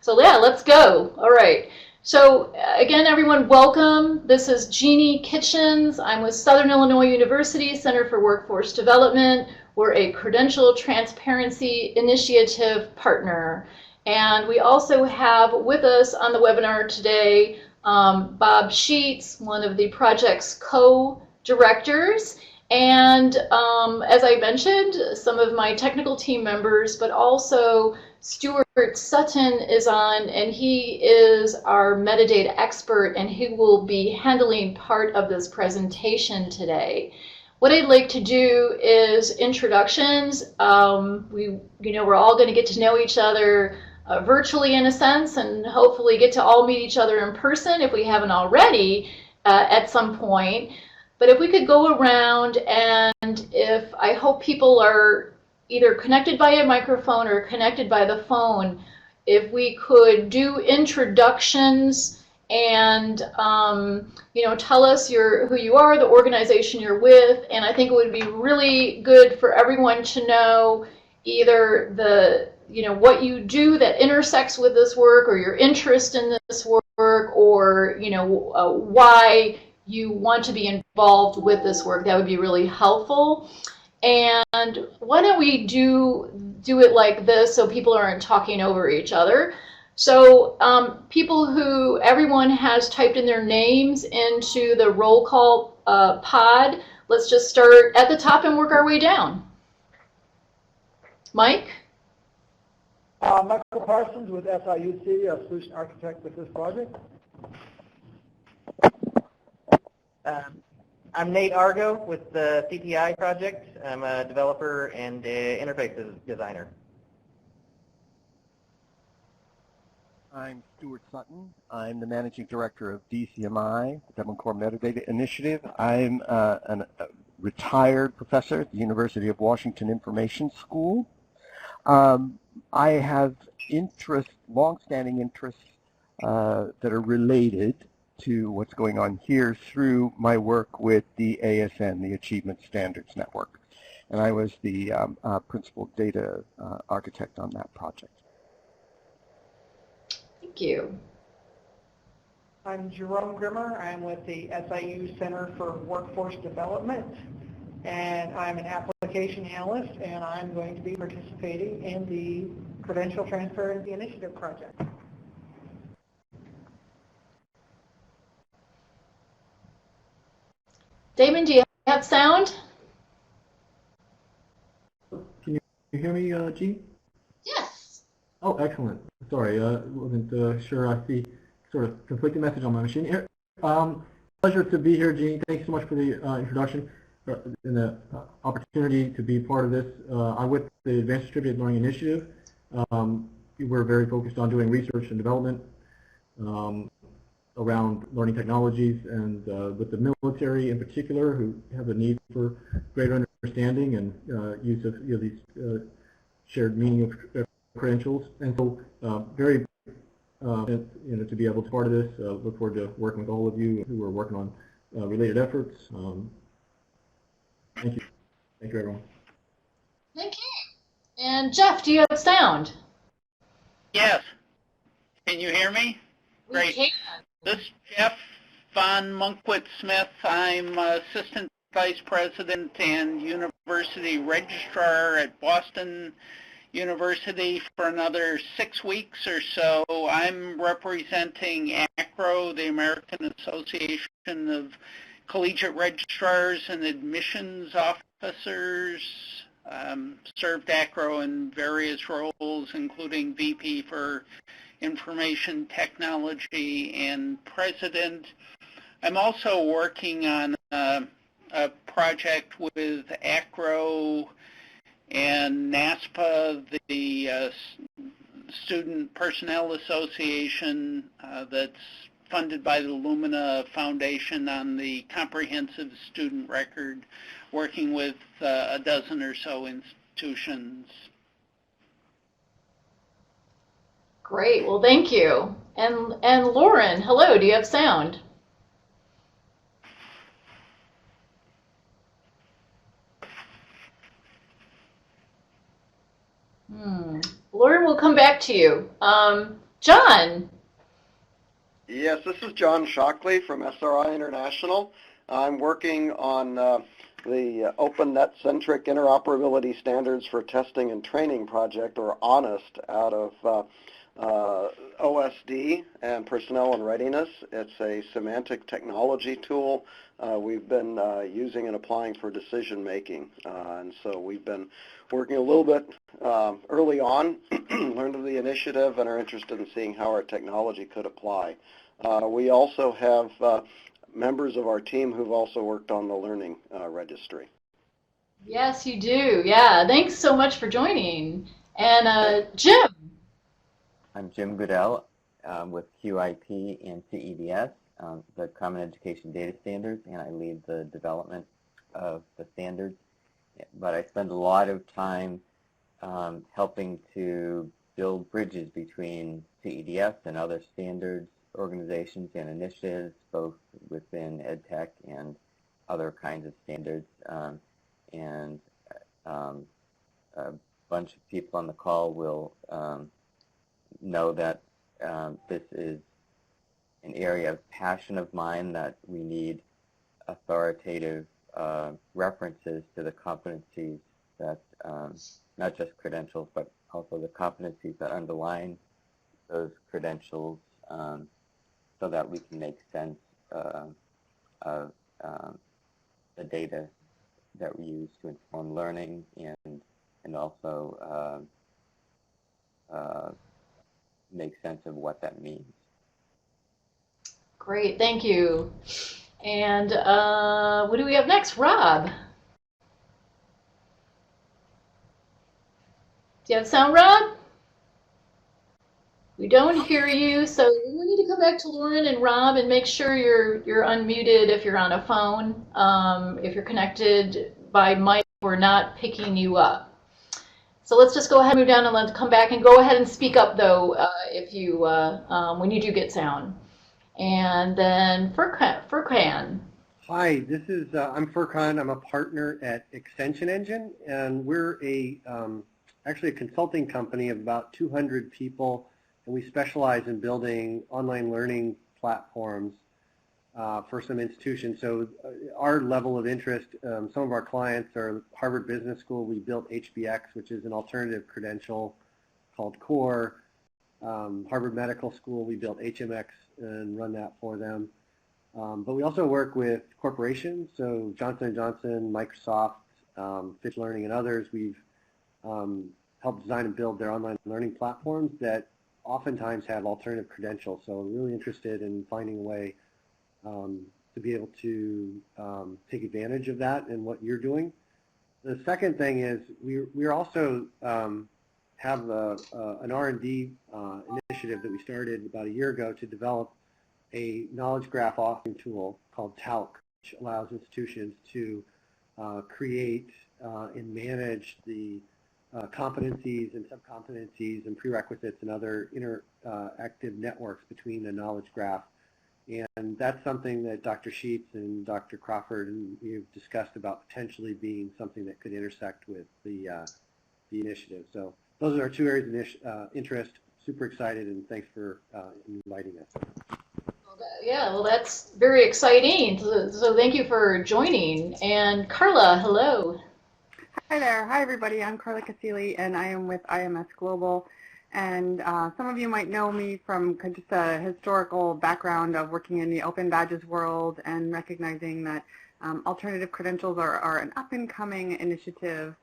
So yeah, let's go. All right. So again, everyone, welcome. This is Jeannie Kitchens. I'm with Southern Illinois University Center for Workforce Development. We're a Credential Transparency Initiative partner. And we also have with us on the webinar today Bob Sheets, one of the project's co-directors. And as I mentioned, some of my technical team members, but also Stuart Sutton is on, and he is our metadata expert, and he will be handling part of this presentation today. What I'd like to do is introductions. We're all going to get to know each other virtually in a sense, and hopefully get to all meet each other in person if we haven't already at some point. But if we could go around, and if I hope people are either connected by a microphone or connected by the phone, if we could do introductions and tell us who you are, the organization you're with, and I think it would be really good for everyone to know either what you do that intersects with this work, or your interest in this work, or why you want to be involved with this work. That would be really helpful. And why don't we do it like this so people aren't talking over each other. So everyone has typed in their names into the roll call pod. Let's just start at the top and work our way down. Mike? Michael Parsons with SIUC, a solution architect with this project. I'm Nate Argo with the CTI project. I'm a developer and interface designer. I'm Stuart Sutton. I'm the Managing Director of DCMI, the Dublin Core Metadata Initiative. I'm a retired professor at the University of Washington Information School. I have long-standing interests that are related to what's going on here through my work with the ASN, the Achievement Standards Network. And I was the principal data architect on that project. Thank you. I'm Jerome Grimmer. I'm with the SIU Center for Workforce Development, and I'm an application analyst, and I'm going to be participating in the Credential Transparency Initiative project. Damon, do you have sound? Can you hear me, G? Yes. Oh, excellent. Sorry, wasn't sure. I see sort of conflicting message on my machine here. Pleasure to be here, Jean. Thanks so much for the introduction and the opportunity to be part of this. I'm with the Advanced Distributed Learning Initiative. We're very focused on doing research and development around learning technologies, and with the military in particular, who have a need for greater understanding and use of these shared meaning of credentials. And so very to be able to be part of this, look forward to working with all of you who are working on related efforts. Thank you. Thank you, everyone. Thank you. And Jeff, do you have sound? Yes. Can you hear me? Great. We can. This is Jeff von Monkwitz-Smith. I'm Assistant Vice President and University Registrar at Boston University for another 6 weeks or so. I'm representing ACRO, the American Association of Collegiate Registrars and Admissions Officers. Served ACRO in various roles, including VP for Information Technology and President. I'm also working on a project with ACRO and NASPA, the Student Personnel Association, that's funded by the Lumina Foundation on the comprehensive student record, working with a dozen or so institutions. Great. Well, thank you. And Lauren, hello. Do you have sound? Lauren, we'll come back to you. John. Yes, this is John Shockley from SRI International. I'm working on the Open Net-Centric Interoperability Standards for Testing and Training project, or HONEST, out of OSD and Personnel and Readiness. It's a semantic technology tool we've been using and applying for decision making. And so we've been working a little bit early on, learned of the initiative, and are interested in seeing how our technology could apply. We also have members of our team who've also worked on the learning registry. Yes, you do. Yeah, thanks so much for joining. And Jim. I'm Jim Goodell with QIP and CEDS, the Common Education Data Standards, and I lead the development of the standards. But I spend a lot of time helping to build bridges between CEDS and other standards organizations and initiatives, both within EdTech and other kinds of standards. And a bunch of people on the call will know that this is an area of passion of mine, that we need authoritative references to the competencies that, not just credentials, but also the competencies that underline those credentials, so that we can make sense of the data that we use to inform learning, and also make sense of what that means. Great, thank you. And what do we have next? Rob. Do you have sound, Rob? We don't hear you, so we need to come back to Lauren and Rob and make sure you're unmuted if you're on a phone. If you're connected by mic, we're not picking you up. So let's just go ahead and move down and let's come back, and go ahead and speak up though if you when you do get sound. And then Firkin. Hi, this is I'm Firkin. I'm a partner at Extension Engine, and we're actually a consulting company of about 200 people, and we specialize in building online learning platforms for some institutions. So our level of interest, some of our clients are Harvard Business School. We built HBX, which is an alternative credential called CORE. Harvard Medical School, we built HMX and run that for them. But we also work with corporations, so Johnson & Johnson, Microsoft, Fish Learning, and others. We've helped design and build their online learning platforms that oftentimes have alternative credentials. So we're really interested in finding a way to be able to take advantage of that and what you're doing. The second thing is we're also have an R&D initiative that we started about a year ago to develop a knowledge graph authoring tool called Tack, which allows institutions to create and manage the competencies and subcompetencies and prerequisites and other interactive networks between the knowledge graph. And that's something that Dr. Sheets and Dr. Crawford and you've discussed about potentially being something that could intersect with the initiative. So those are our two areas of interest. Super excited, and thanks for inviting us. Yeah, well, that's very exciting. So thank you for joining. And Carla, hello. Hi there. Hi, everybody. I'm Carla K Lee, and I am with IMS Global. And some of you might know me from just a historical background of working in the open badges world and recognizing that alternative credentials are an up-and-coming initiative.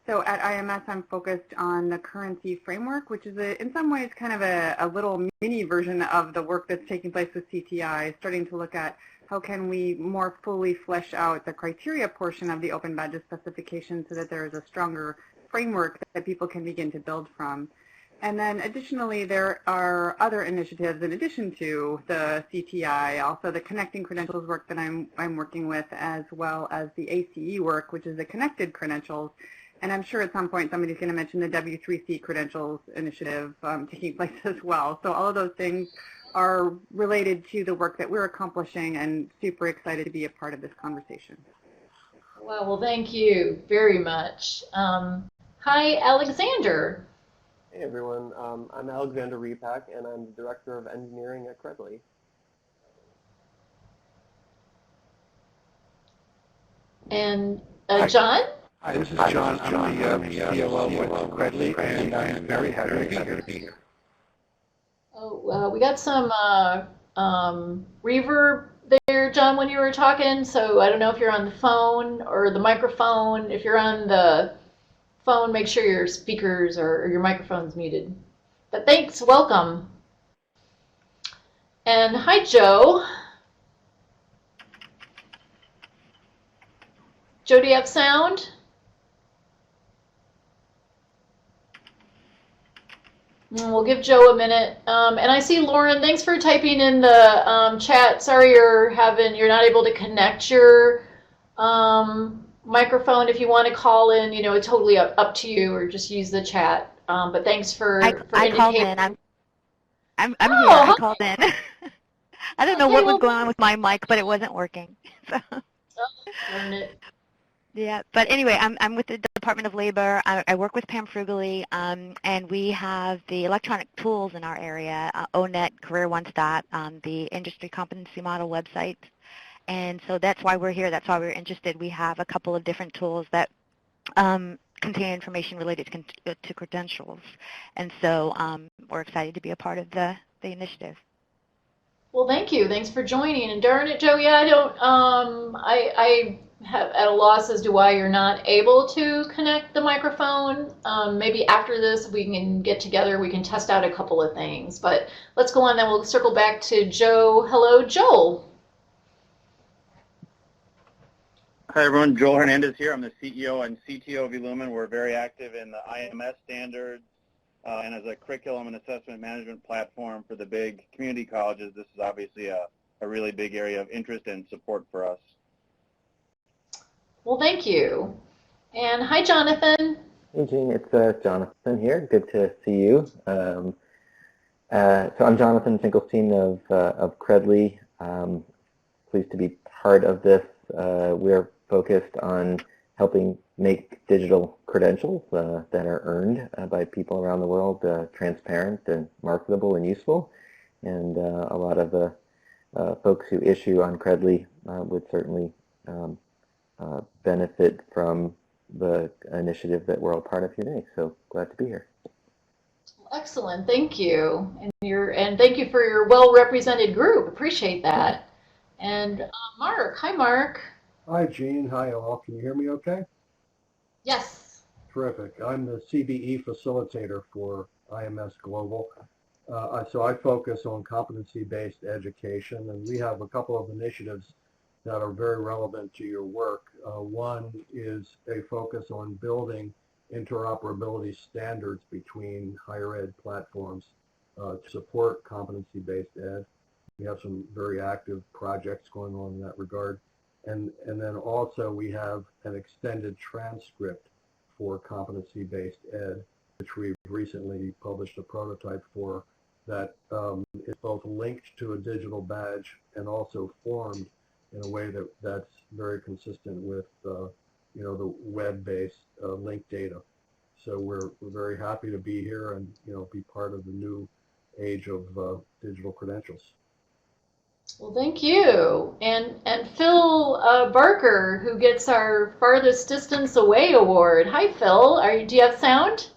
So at IMS, I'm focused on the Competency Framework, which is in some ways kind of a little mini version of the work that's taking place with CTI, starting to look at how can we more fully flesh out the criteria portion of the open badges specification so that there is a stronger framework that people can begin to build from. And then additionally, there are other initiatives in addition to the CTI, also the Connecting Credentials work that I'm working with, as well as the ACE work, which is the Connected Credentials. And I'm sure at some point somebody's going to mention the W3C Credentials initiative taking place as well. So all of those things are related to the work that we're accomplishing, and super excited to be a part of this conversation. Well, thank you very much. Hi, Alexander. Hey everyone, I'm Alexander Repak and I'm the Director of Engineering at Credly. And John? Hi, this is John. I'm the COO with Credly, and I'm very happy to be here. Oh, we got some reverb there, John, when you were talking, so I don't know if you're on the phone or the microphone. If you're on the phone, make sure your speakers or your microphone's muted. But thanks, welcome. And hi, Joe. Joe, do you have sound? We'll give Joe a minute. And I see Lauren, thanks for typing in the chat. Sorry you're not able to connect your microphone. If you want to call in, it's totally up to you, or just use the chat. But thanks for I called in. I'm here. Hi. I called in. I don't know what was going on with my mic, but it wasn't working. So. Darn it. Yeah, but anyway, I'm with the Department of Labor. I work with Pam Frugally, and we have the electronic tools in our area, ONET, Career One Stop, the Industry Competency Model website. And so that's why we're here. That's why we're interested. We have a couple of different tools that contain information related to credentials. And so we're excited to be a part of the initiative. Well, thank you. Thanks for joining. And darn it, Joe, yeah, I have at a loss as to why you're not able to connect the microphone. Maybe after this we can get together, we can test out a couple of things. But let's go on, then we'll circle back to Joe. Hello, Joel. Hi everyone, Joel Hernandez here. I'm the CEO and CTO of Illumin. We're very active in the IMS standards and as a curriculum and assessment management platform for the big community colleges. This is obviously a really big area of interest and support for us. Well, thank you. And hi, Jonathan. Hey, Jean, it's Jonathan here. Good to see you. So I'm Jonathan Finkelstein of Credly. Pleased to be part of this. We're focused on helping make digital credentials that are earned by people around the world transparent and marketable and useful. And a lot of the folks who issue on Credly would certainly benefit from the initiative that we're all part of today. So glad to be here. Excellent, thank you. And thank you for your well-represented group. Appreciate that. And Mark, hi Mark. Hi Jean, hi all. Can you hear me okay? Yes. Terrific. I'm the CBE facilitator for IMS Global. So I focus on competency-based education, and we have a couple of initiatives that are very relevant to your work. One is a focus on building interoperability standards between higher ed platforms to support competency-based ed. We have some very active projects going on in that regard. And then also we have an extended transcript for competency-based ed, which we've recently published a prototype for that is both linked to a digital badge and also formed in a way that's very consistent with the web-based linked data. So we're very happy to be here and be part of the new age of digital credentials. Well, thank you. And Phil Barker, who gets our Farthest Distance Away Award. Hi, Phil. Do you have sound?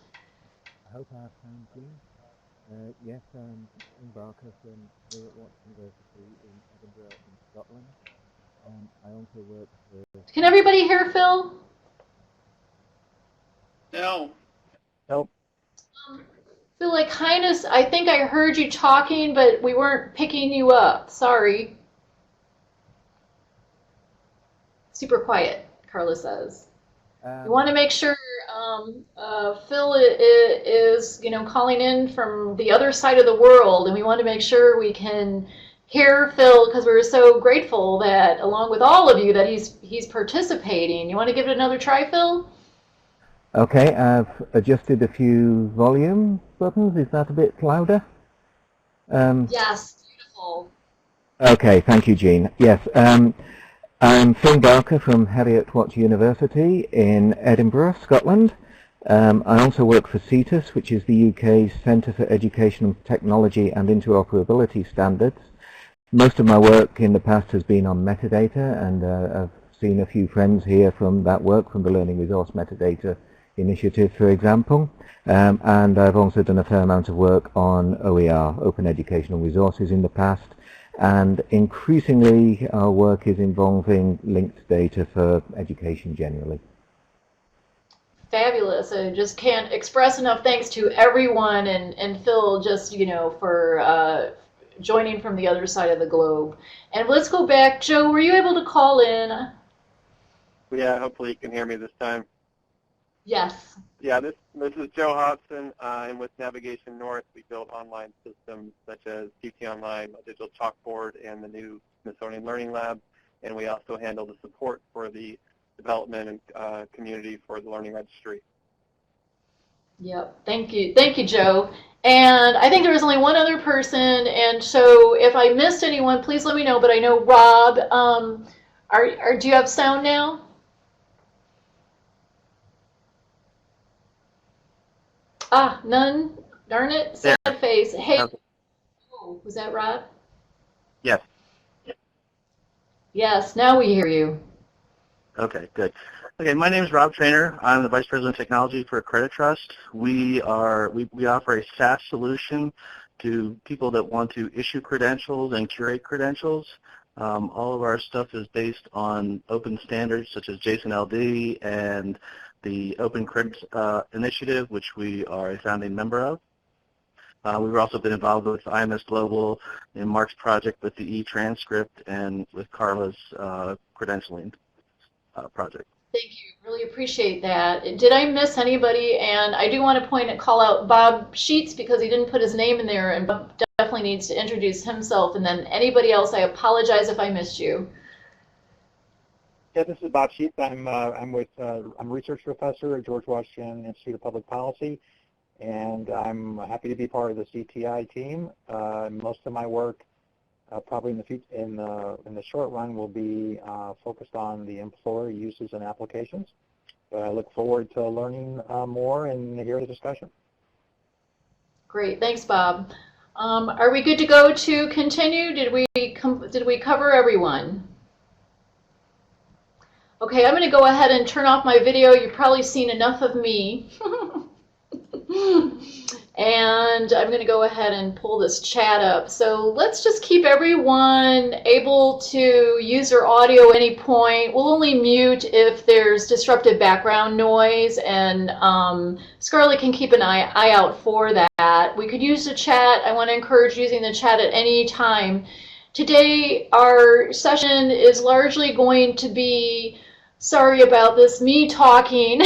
I hope I have sound, please. Yes, I'm Barker from here at University in Edinburgh, in Scotland. I also work for... Can everybody hear Phil? No. Nope. Phil, I think I heard you talking, but we weren't picking you up. Sorry. Super quiet, Carla says. We want to make sure Phil is, calling in from the other side of the world, and we want to make sure we can hear Phil because we're so grateful that, along with all of you, that he's participating. You want to give it another try, Phil? Okay, I've adjusted a few volume buttons. Is that a bit louder? Yes, beautiful. Okay, thank you, Jean. Yes, I'm Phil Barker from Heriot-Watt University in Edinburgh, Scotland. I also work for CETUS, which is the UK's Centre for Educational Technology and Interoperability Standards. Most of my work in the past has been on metadata, and I've seen a few friends here from that work, from the Learning Resource Metadata Initiative, for example. And I've also done a fair amount of work on OER, Open Educational Resources, in the past. And increasingly, our work is involving linked data for education generally. Fabulous. I just can't express enough thanks to everyone, and Phil, just, for joining from the other side of the globe. And let's go back. Joe, were you able to call in? Yeah, hopefully you can hear me this time. Yes. Yeah, this is Joe Hobson. I'm with Navigation North. We build online systems such as PT Online, a digital chalkboard, and the new Smithsonian Learning Lab. And we also handle the support for the development and community for the Learning Registry. Yep. Thank you, Joe. And I think there was only one other person, and so if I missed anyone, please let me know. But I know Rob. Do you have sound now? Ah, none. Darn it. Sad face. Hey. Oh, was that Rob? Yes. Yes. Now we hear you. Okay, good. Okay, my name is Rob Trainer. I'm the Vice President of Technology for Credit Trust. We offer a SaaS solution to people that want to issue credentials and curate credentials. All of our stuff is based on open standards such as JSON-LD and the Open Credit Initiative, which we are a founding member of. We've also been involved with IMS Global in Mark's project with the e-transcript and with Carla's credentialing project. Thank you. Really appreciate that. Did I miss anybody? And I do want to call out Bob Sheets, because he didn't put his name in there, and Bob definitely needs to introduce himself. And then anybody else, I apologize if I missed you. Yeah, this is Bob Sheets. I'm a research professor at George Washington Institute of Public Policy, and I'm happy to be part of the CTI team. Most of my work, probably in the short run, will be focused on the employer uses and applications. But I look forward to learning more and hear the discussion. Great, thanks, Bob. Are we good to go to continue? Did we cover everyone? Okay, I'm going to go ahead and turn off my video. You've probably seen enough of me. And I'm going to go ahead and pull this chat up. So let's just keep everyone able to use their audio at any point. We'll only mute if there's disruptive background noise, and Scarlett can keep an eye out for that. We could use the chat. I want to encourage using the chat at any time. Today, our session is largely going to be, sorry about this, me talking,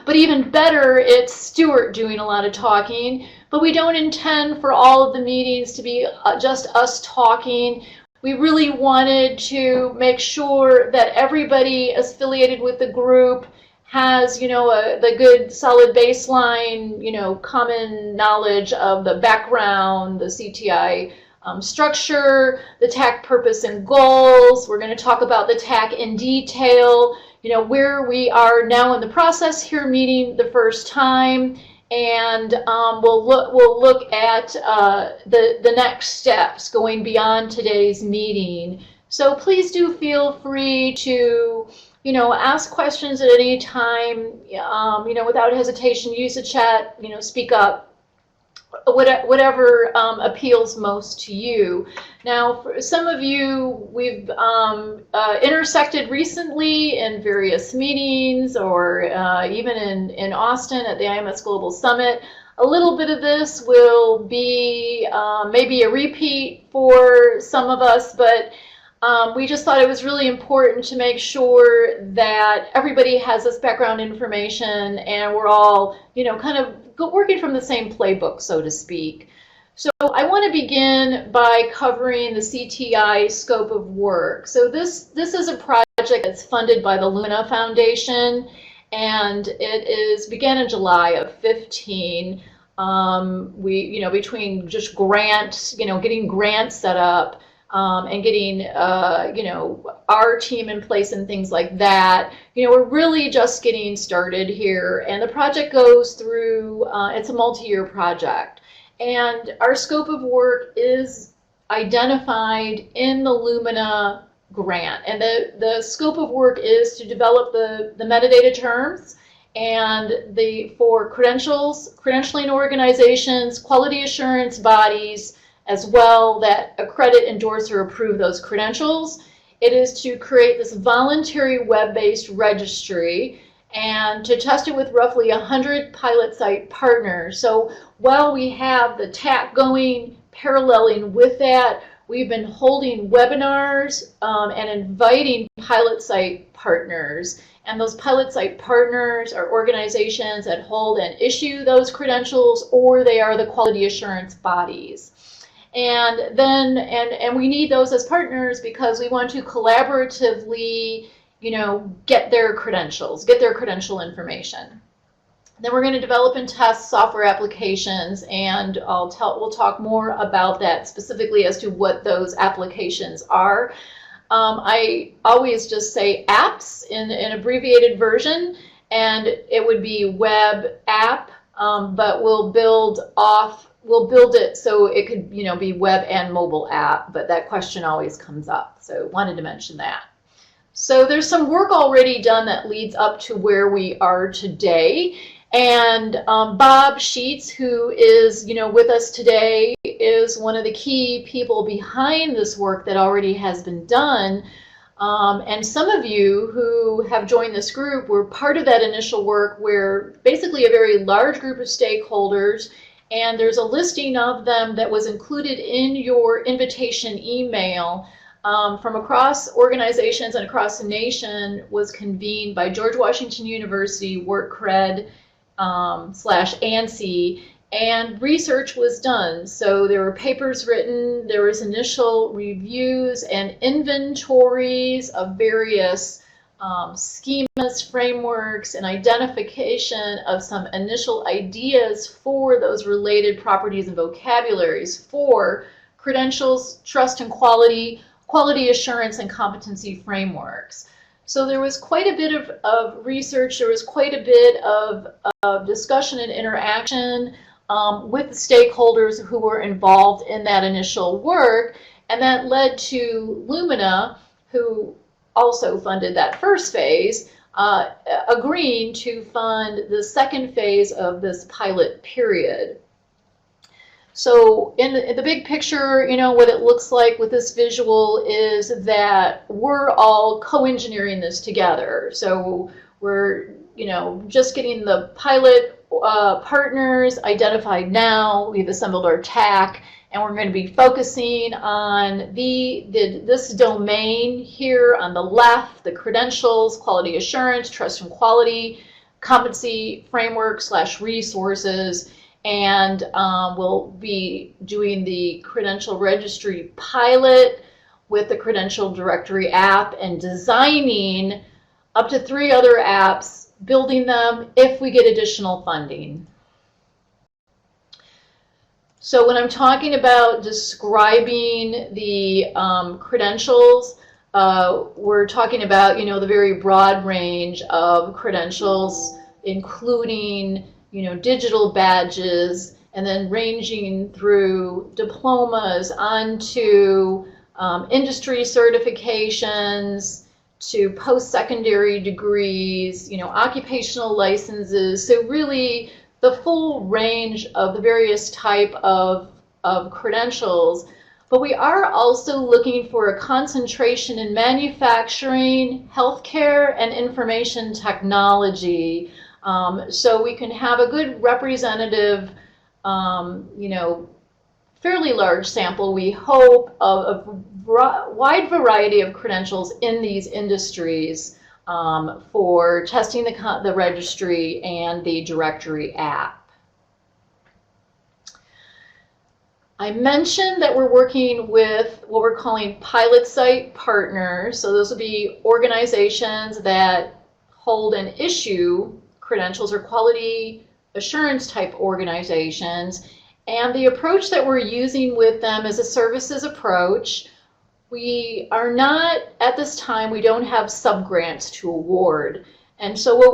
but even better, it's Stuart doing a lot of talking. But we don't intend for all of the meetings to be just us talking. We really wanted to make sure that everybody affiliated with the group has, the good solid baseline, common knowledge of the background, the CTI structure, the TAC purpose and goals. We're going to talk about the TAC in detail, where we are now in the process here, meeting the first time, and we'll look at the next steps going beyond today's meeting. So please do feel free to ask questions at any time, without hesitation. Use the chat, speak up. Whatever appeals most to you. Now, for some of you, we've intersected recently in various meetings, or even in Austin at the IMS Global Summit. A little bit of this will be maybe a repeat for some of us, but we just thought it was really important to make sure that everybody has this background information, and we're all, kind of working from the same playbook, so to speak. So I want to begin by covering the CTI Scope of Work. So this is a project that's funded by the Luna Foundation, and it began in July of 15. We, between just grants, getting grants set up, and getting, you know, our team in place and things like that. You know, we're really just getting started here, and the project goes through, it's a multi-year project. And our scope of work is identified in the Lumina grant. And the scope of work is to develop the metadata terms and for credentialing organizations, quality assurance bodies, as well, that accredit, endorse, or approve those credentials. It is to create this voluntary web-based registry and to test it with roughly 100 pilot site partners. So while we have the TAC going, paralleling with that, we've been holding webinars and inviting pilot site partners. And those pilot site partners are organizations that hold and issue those credentials, or they are the quality assurance bodies. And then, and we need those as partners because we want to collaboratively, you know, get their credentials, get their credential information. Then we're going to develop and test software applications, and we'll talk more about that specifically as to what those applications are. I always just say apps in abbreviated version, and it would be web app, but we'll build it so it could, you know, be web and mobile app, but that question always comes up, so wanted to mention that. So there's some work already done that leads up to where we are today. And Bob Sheets, who is, you know, with us today, is one of the key people behind this work that already has been done. And some of you who have joined this group were part of that initial work, where basically a very large group of stakeholders, and there's a listing of them that was included in your invitation email, from across organizations and across the nation, was convened by George Washington University, WorkCred, /ANSI, and research was done. So there were papers written, there was initial reviews and inventories of various schemas, frameworks, and identification of some initial ideas for those related properties and vocabularies for credentials, trust and quality, quality assurance, and competency frameworks. So there was quite a bit of research, there was quite a bit of discussion and interaction with the stakeholders who were involved in that initial work, and that led to Lumina, who also funded that first phase, agreeing to fund the second phase of this pilot period. So in the big picture, you know, what it looks like with this visual is that we're all co-engineering this together. So we're, you know, just getting the pilot partners identified now. We've assembled our TAC, and we're going to be focusing on this domain here on the left, the credentials, quality assurance, trust and quality, competency framework / resources. And we'll be doing the credential registry pilot with the credential directory app and designing up to 3 other apps, building them if we get additional funding. So when I'm talking about describing the credentials, we're talking about, you know, the very broad range of credentials, including, you know, digital badges, and then ranging through diplomas onto industry certifications, to post-secondary degrees, you know, occupational licenses. So really the full range of the various type of credentials. But we are also looking for a concentration in manufacturing, healthcare, and information technology. So we can have a good representative, you know, fairly large sample, we hope, of a wide variety of credentials in these industries for testing the registry and the directory app. I mentioned that we're working with what we're calling pilot site partners. So those will be organizations that hold and issue credentials or quality assurance type organizations. And the approach that we're using with them is a services approach. we are not, at this time, we don't have subgrants to award. And so what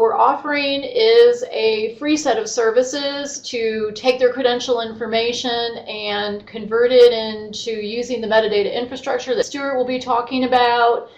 we're offering is a free set of services to take their credential information and convert it into using the metadata infrastructure that Stuart will be talking about,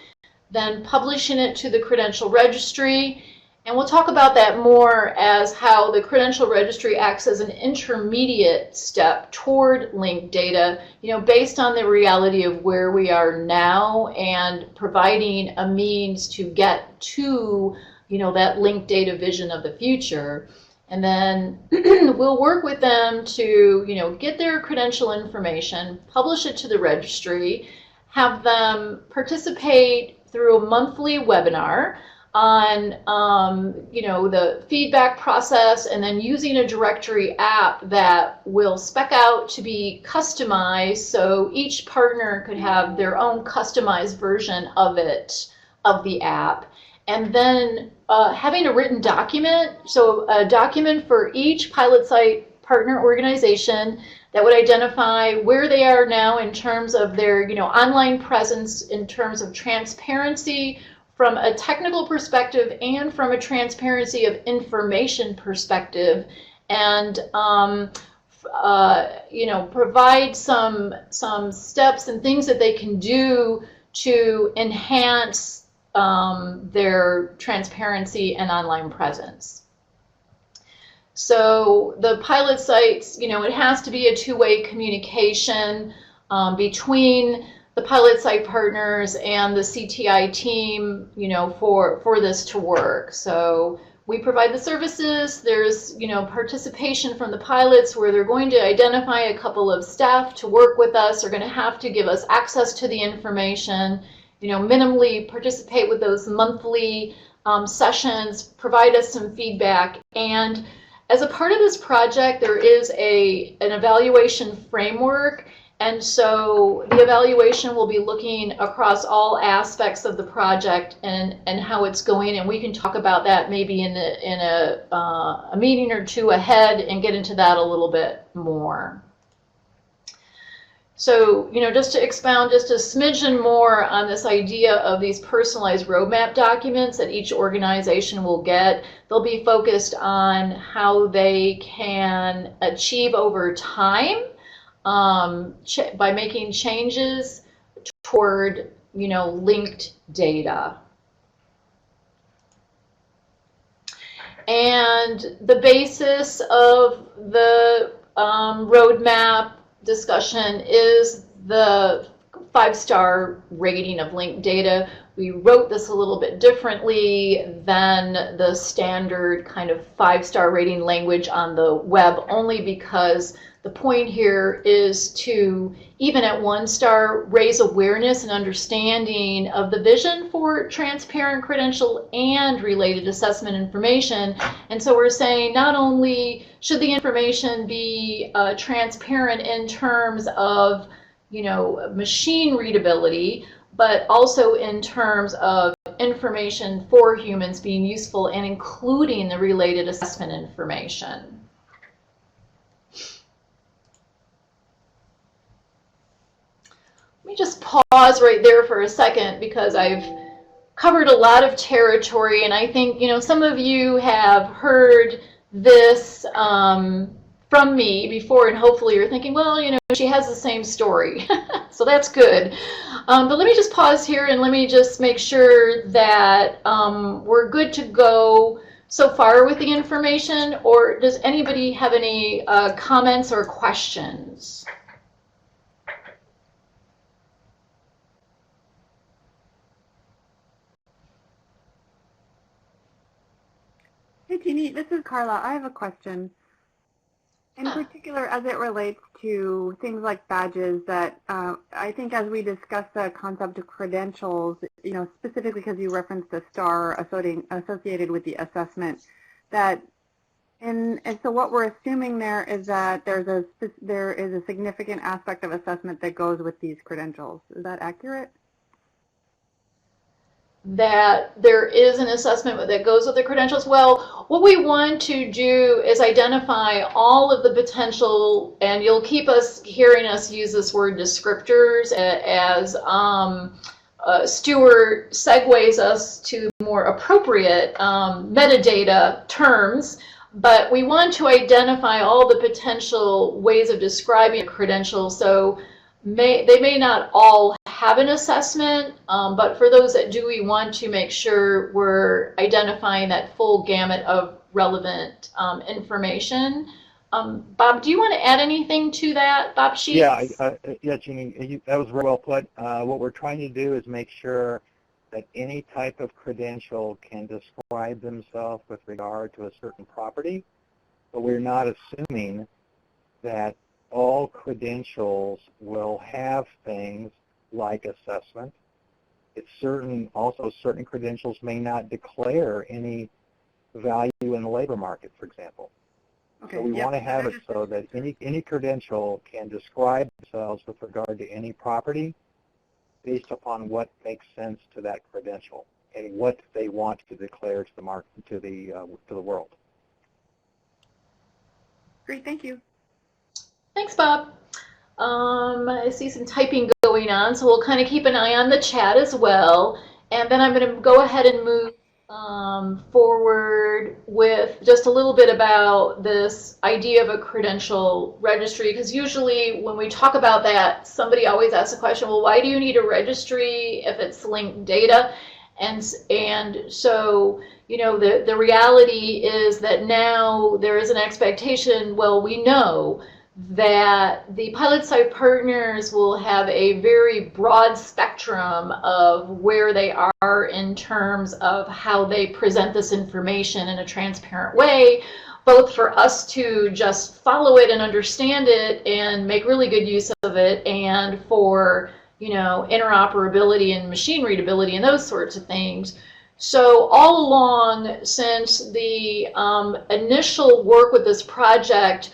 then publishing it to the credential registry. And we'll talk about that more as how the credential registry acts as an intermediate step toward linked data, based on the reality of where we are now and providing a means to get to, that linked data vision of the future. And then we'll work with them to, get their credential information, publish it to the registry, have them participate through a monthly webinar on the feedback process, and then using a directory app that will spec out to be customized so each partner could have their own customized version of the app. And then having a written document, so a document for each pilot site partner organization that would identify where they are now in terms of their online presence, in terms of transparency, from a technical perspective and from a transparency of information perspective, and provide some steps and things that they can do to enhance their transparency and online presence. So the pilot sites, it has to be a two-way communication between the pilot site partners and the CTI team, for this to work. So we provide the services. There's, participation from the pilots where they're going to identify a couple of staff to work with us. They're going to have to give us access to the information, minimally participate with those monthly sessions, provide us some feedback. And as a part of this project, there is an evaluation framework. And so the evaluation will be looking across all aspects of the project and how it's going, and we can talk about that maybe in a meeting or two ahead and get into that a little bit more. So, just to expound just a smidgen more on this idea of these personalized roadmap documents that each organization will get, they'll be focused on how they can achieve over time by making changes toward, linked data. And the basis of the roadmap discussion is the 5-star rating of linked data. We wrote this a little bit differently than the standard kind of 5-star rating language on the web, only because the point here is to, even at 1 star, raise awareness and understanding of the vision for transparent credential and related assessment information. And so we're saying not only should the information be transparent in terms of, machine readability, but also in terms of information for humans being useful and including the related assessment information. Let me just pause right there for a second because I've covered a lot of territory, and I think, some of you have heard this from me before, and hopefully you're thinking, well, she has the same story. So that's good. But let me just pause here and let me just make sure that we're good to go so far with the information, or does anybody have any comments or questions? Hey, Jeannie, this is Carla. I have a question. In particular, as it relates to things like badges that I think as we discuss the concept of credentials, specifically because you referenced the star associated with the assessment, and so what we're assuming there is that there is a significant aspect of assessment that goes with these credentials. Is that accurate? that there is an assessment that goes with the credentials? Well, what we want to do is identify all of the potential, and you'll keep us hearing us use this word descriptors as Stuart segues us to more appropriate metadata terms, but we want to identify all the potential ways of describing a credential. So they may not all have an assessment, but for those that do, we want to make sure we're identifying that full gamut of relevant information. Bob, do you want to add anything to that, Bob Sheets? Yeah, Jeannie, that was very well put. What we're trying to do is make sure that any type of credential can describe themselves with regard to a certain property, but we're not assuming that all credentials will have things like assessment. It's also certain credentials may not declare any value in the labor market, for example. Okay, so we want to have it so that any credential can describe themselves with regard to any property based upon what makes sense to that credential and what they want to declare to the market, to the world. Great, thank you. Thanks, Bob. I see some typing going on, so we'll kind of keep an eye on the chat as well. And then I'm going to go ahead and move forward with just a little bit about this idea of a credential registry, because usually when we talk about that, somebody always asks the question, well, why do you need a registry if it's linked data? And so, you know, the reality is that now there is an expectation, well, we know that the pilot site partners will have a very broad spectrum of where they are in terms of how they present this information in a transparent way, both for us to just follow it and understand it and make really good use of it, and for, you know, interoperability and machine readability and those sorts of things. So all along, since the initial work with this project,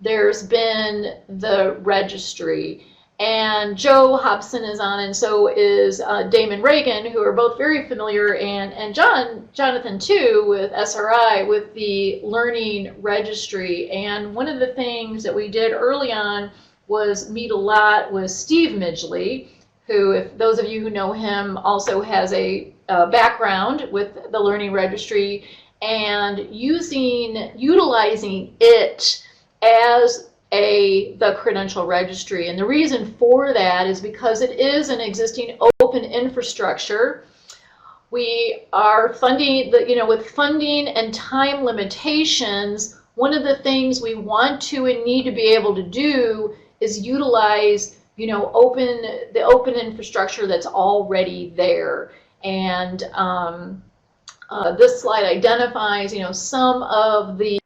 there's been the registry, and Joe Hobson is on, and so is Damon Reagan, who are both very familiar, and Jonathan too, with SRI, with the learning registry. And one of the things that we did early on was meet a lot with Steve Midgley, who, if those of you who know him, also has a background with the learning registry, and utilizing it as the credential registry. And the reason for that is because it is an existing open infrastructure. We are funding, with funding and time limitations, one of the things we want to and need to be able to do is utilize, the open infrastructure that's already there. And this slide identifies, some of the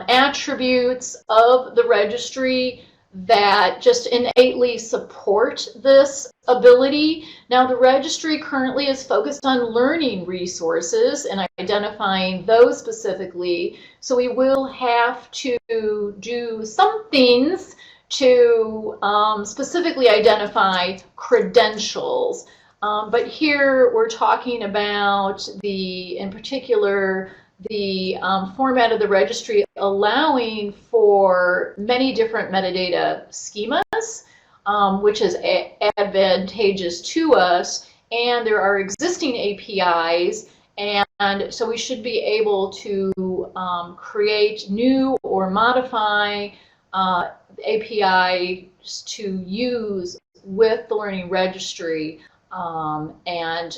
attributes of the registry that just innately support this ability. Now, the registry currently is focused on learning resources and identifying those specifically, so we will have to do some things to specifically identify credentials. But here we're talking about in particular, the format of the registry allowing for many different metadata schemas, which is advantageous to us, and there are existing APIs, and so we should be able to create new or modify APIs to use with the learning registry. And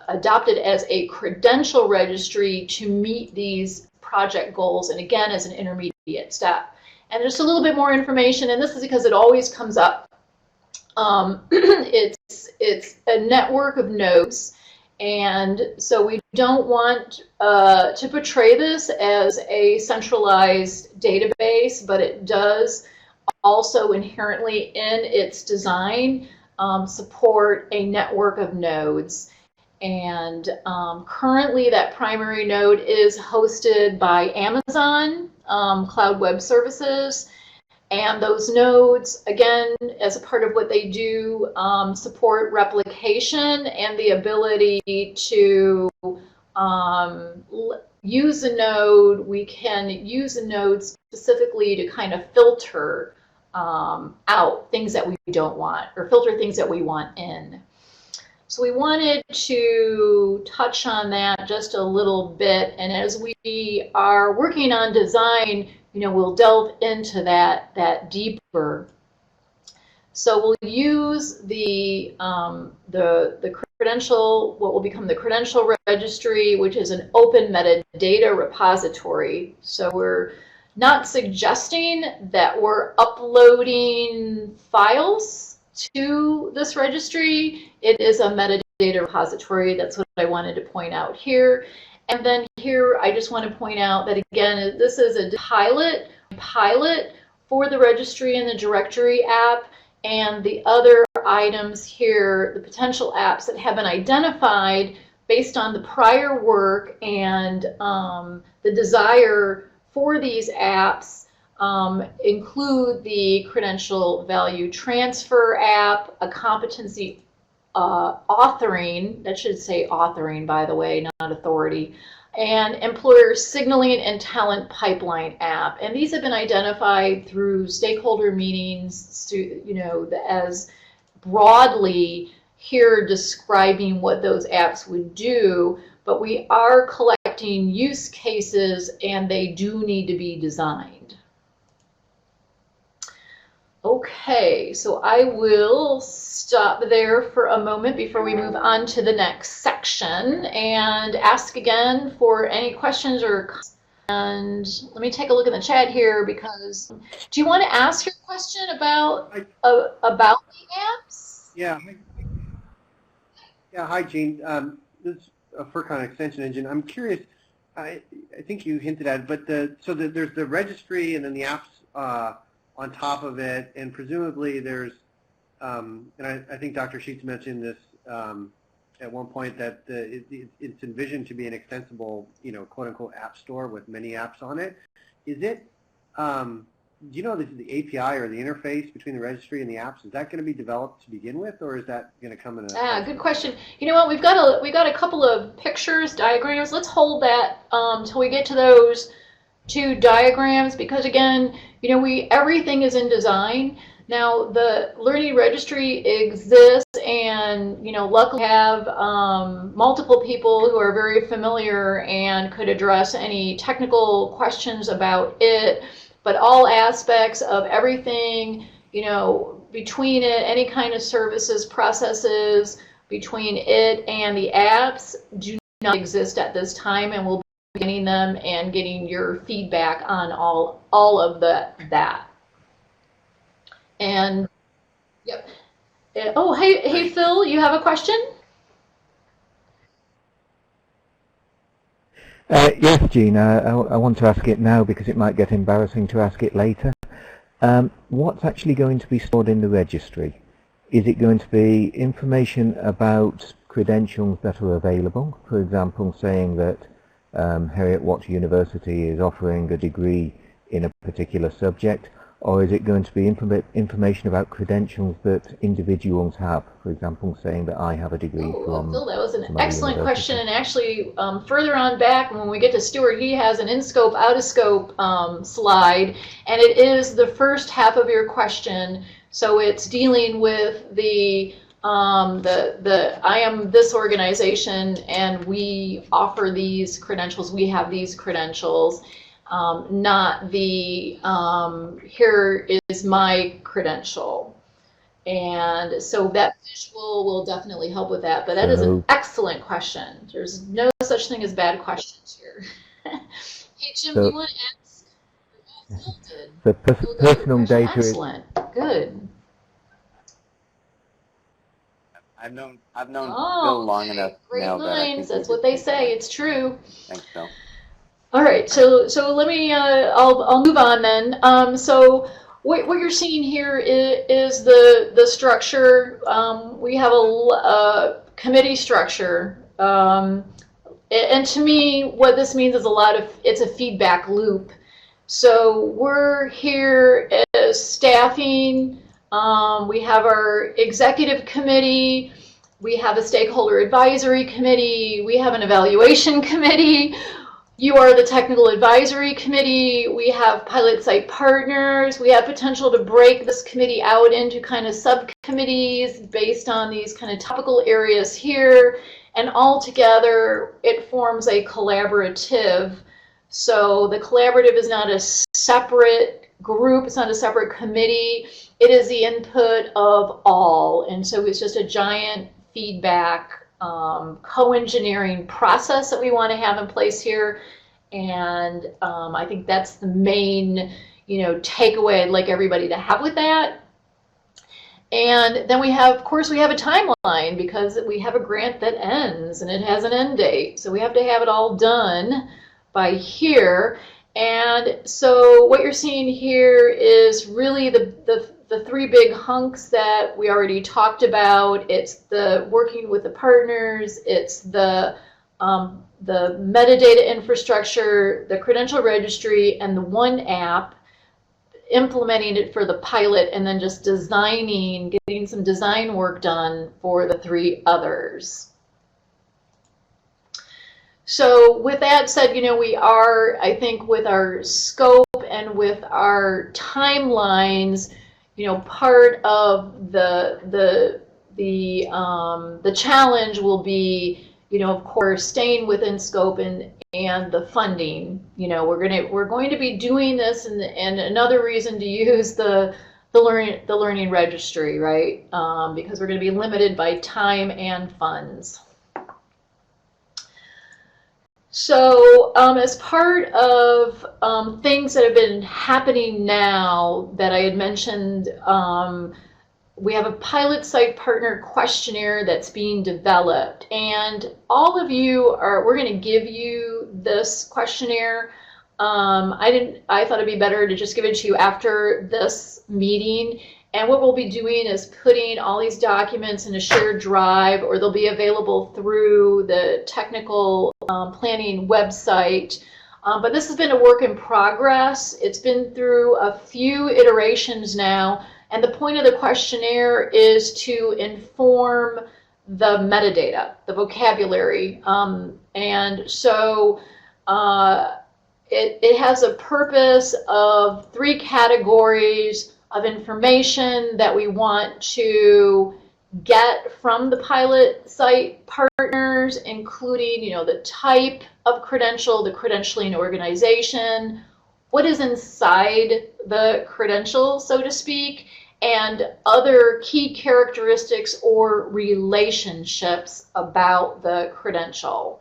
adopt it as a credential registry to meet these project goals, and again as an intermediate step. And just a little bit more information, and this is because it always comes up. It's a network of nodes, and so we don't want to portray this as a centralized database, but it does also inherently in its design support a network of nodes. And currently that primary node is hosted by Amazon Cloud Web Services, And those nodes, again, as a part of what they do, support replication and the ability to use a node. We can use a node specifically to kind of filter out things that we don't want, or filter things that we want in. So we wanted to touch on that just a little bit, and as we are working on design, we'll delve into that deeper. So we'll use the credential, what will become the credential registry, which is an open metadata repository. So we're not suggesting that we're uploading files to this registry. It is a metadata repository. That's what I wanted to point out here. And then here, I just want to point out that, again, this is a pilot for the registry and the directory app, and the other items here, the potential apps that have been identified based on the prior work and the desire for these apps include the credential value transfer app, a competency authoring, that should say authoring, by the way, not authority, and employer signaling and talent pipeline app. And these have been identified through stakeholder meetings, as broadly here describing what those apps would do, but we are collecting use cases and they do need to be designed. Okay, so I will stop there for a moment before we move on to the next section and ask again for any questions or comments. And let me take a look in the chat here, because do you want to ask your question about the apps? Yeah. Yeah. Hi, Gene. This is a Firkin extension engine. I'm curious. I think you hinted at it, but there's the registry and then the apps on top of it, and presumably there's, and I think Dr. Sheets mentioned this at one point, that it's envisioned to be an extensible, quote unquote app store with many apps on it. Is it, do you know the API or the interface between the registry and the apps, is that going to be developed to begin with, or is that going to come in a... Good question. You know what, we've got a couple of pictures, diagrams. Let's hold that till we get to those two diagrams, because again, everything is in design. Now the Learning Registry exists, and luckily we have multiple people who are very familiar and could address any technical questions about it. But all aspects of everything, between it, any kind of services, processes between it and the apps do not exist at this time, and we'll be getting them and getting your feedback on all of that. And yep. Oh, hey Phil, you have a question? Yes, Gene, I want to ask it now because it might get embarrassing to ask it later. What's actually going to be stored in the registry? Is it going to be information about credentials that are available? For example, saying that Heriot Watt University is offering a degree in a particular subject, or is it going to be information about credentials that individuals have? For example, saying that I have a degree from... Phil, that was an excellent question, and actually further on back when we get to Stuart, he has an in-scope, out-of-scope slide, and it is the first half of your question, so it's dealing with the I am this organization and we offer these credentials, we have these credentials. Not the here is my credential. And so that visual will definitely help with that. But that is an excellent question. There's no such thing as bad questions here. Hey, Jim, do you want to ask? The personal data is... Excellent. Good. I've known Phil long enough great now minds. that That's what they say. It's true. Thanks, Phil. All right, so let me, I'll move on then. So what you're seeing here is the structure. We have a committee structure. And to me, what this means is it's a feedback loop. So we're here as the staffing. We have our executive committee. We have a stakeholder advisory committee. We have an evaluation committee. You are the technical advisory committee. We have pilot site partners. We have potential to break this committee out into kind of subcommittees based on these kind of topical areas here. And all together, it forms a collaborative. So the collaborative is not a separate group. It's not a separate committee. It is the input of all. And so it's just a giant feedback co-engineering process that we want to have in place here. And I think that's the main, takeaway I'd like everybody to have with that. And then we have, of course, we have a timeline because we have a grant that ends and it has an end date. So we have to have it all done by here. And so what you're seeing here is really the three big hunks that we already talked about. It's the working with the partners, it's the metadata infrastructure, the credential registry, and the one app, implementing it for the pilot, and then just getting some design work done for the three others. So with that said, we are, I think, with our scope and with our timelines, part of the challenge will be, of course, staying within scope and the funding. We're going to be doing this, and another reason to use the learning registry, right? Because we're going to be limited by time and funds. So as part of things that have been happening now that I had mentioned, we have a pilot site partner questionnaire that's being developed. And all of you we're going to give you this questionnaire. I thought it'd be better to just give it to you after this meeting. And what we'll be doing is putting all these documents in a shared drive, or they'll be available through the technical planning website. But this has been a work in progress. It's been through a few iterations now. And the point of the questionnaire is to inform the metadata, the vocabulary. And so it has a purpose of 3 categories of information that we want to get from the pilot site partners, including, the type of credential, the credentialing organization, what is inside the credential, so to speak, and other key characteristics or relationships about the credential.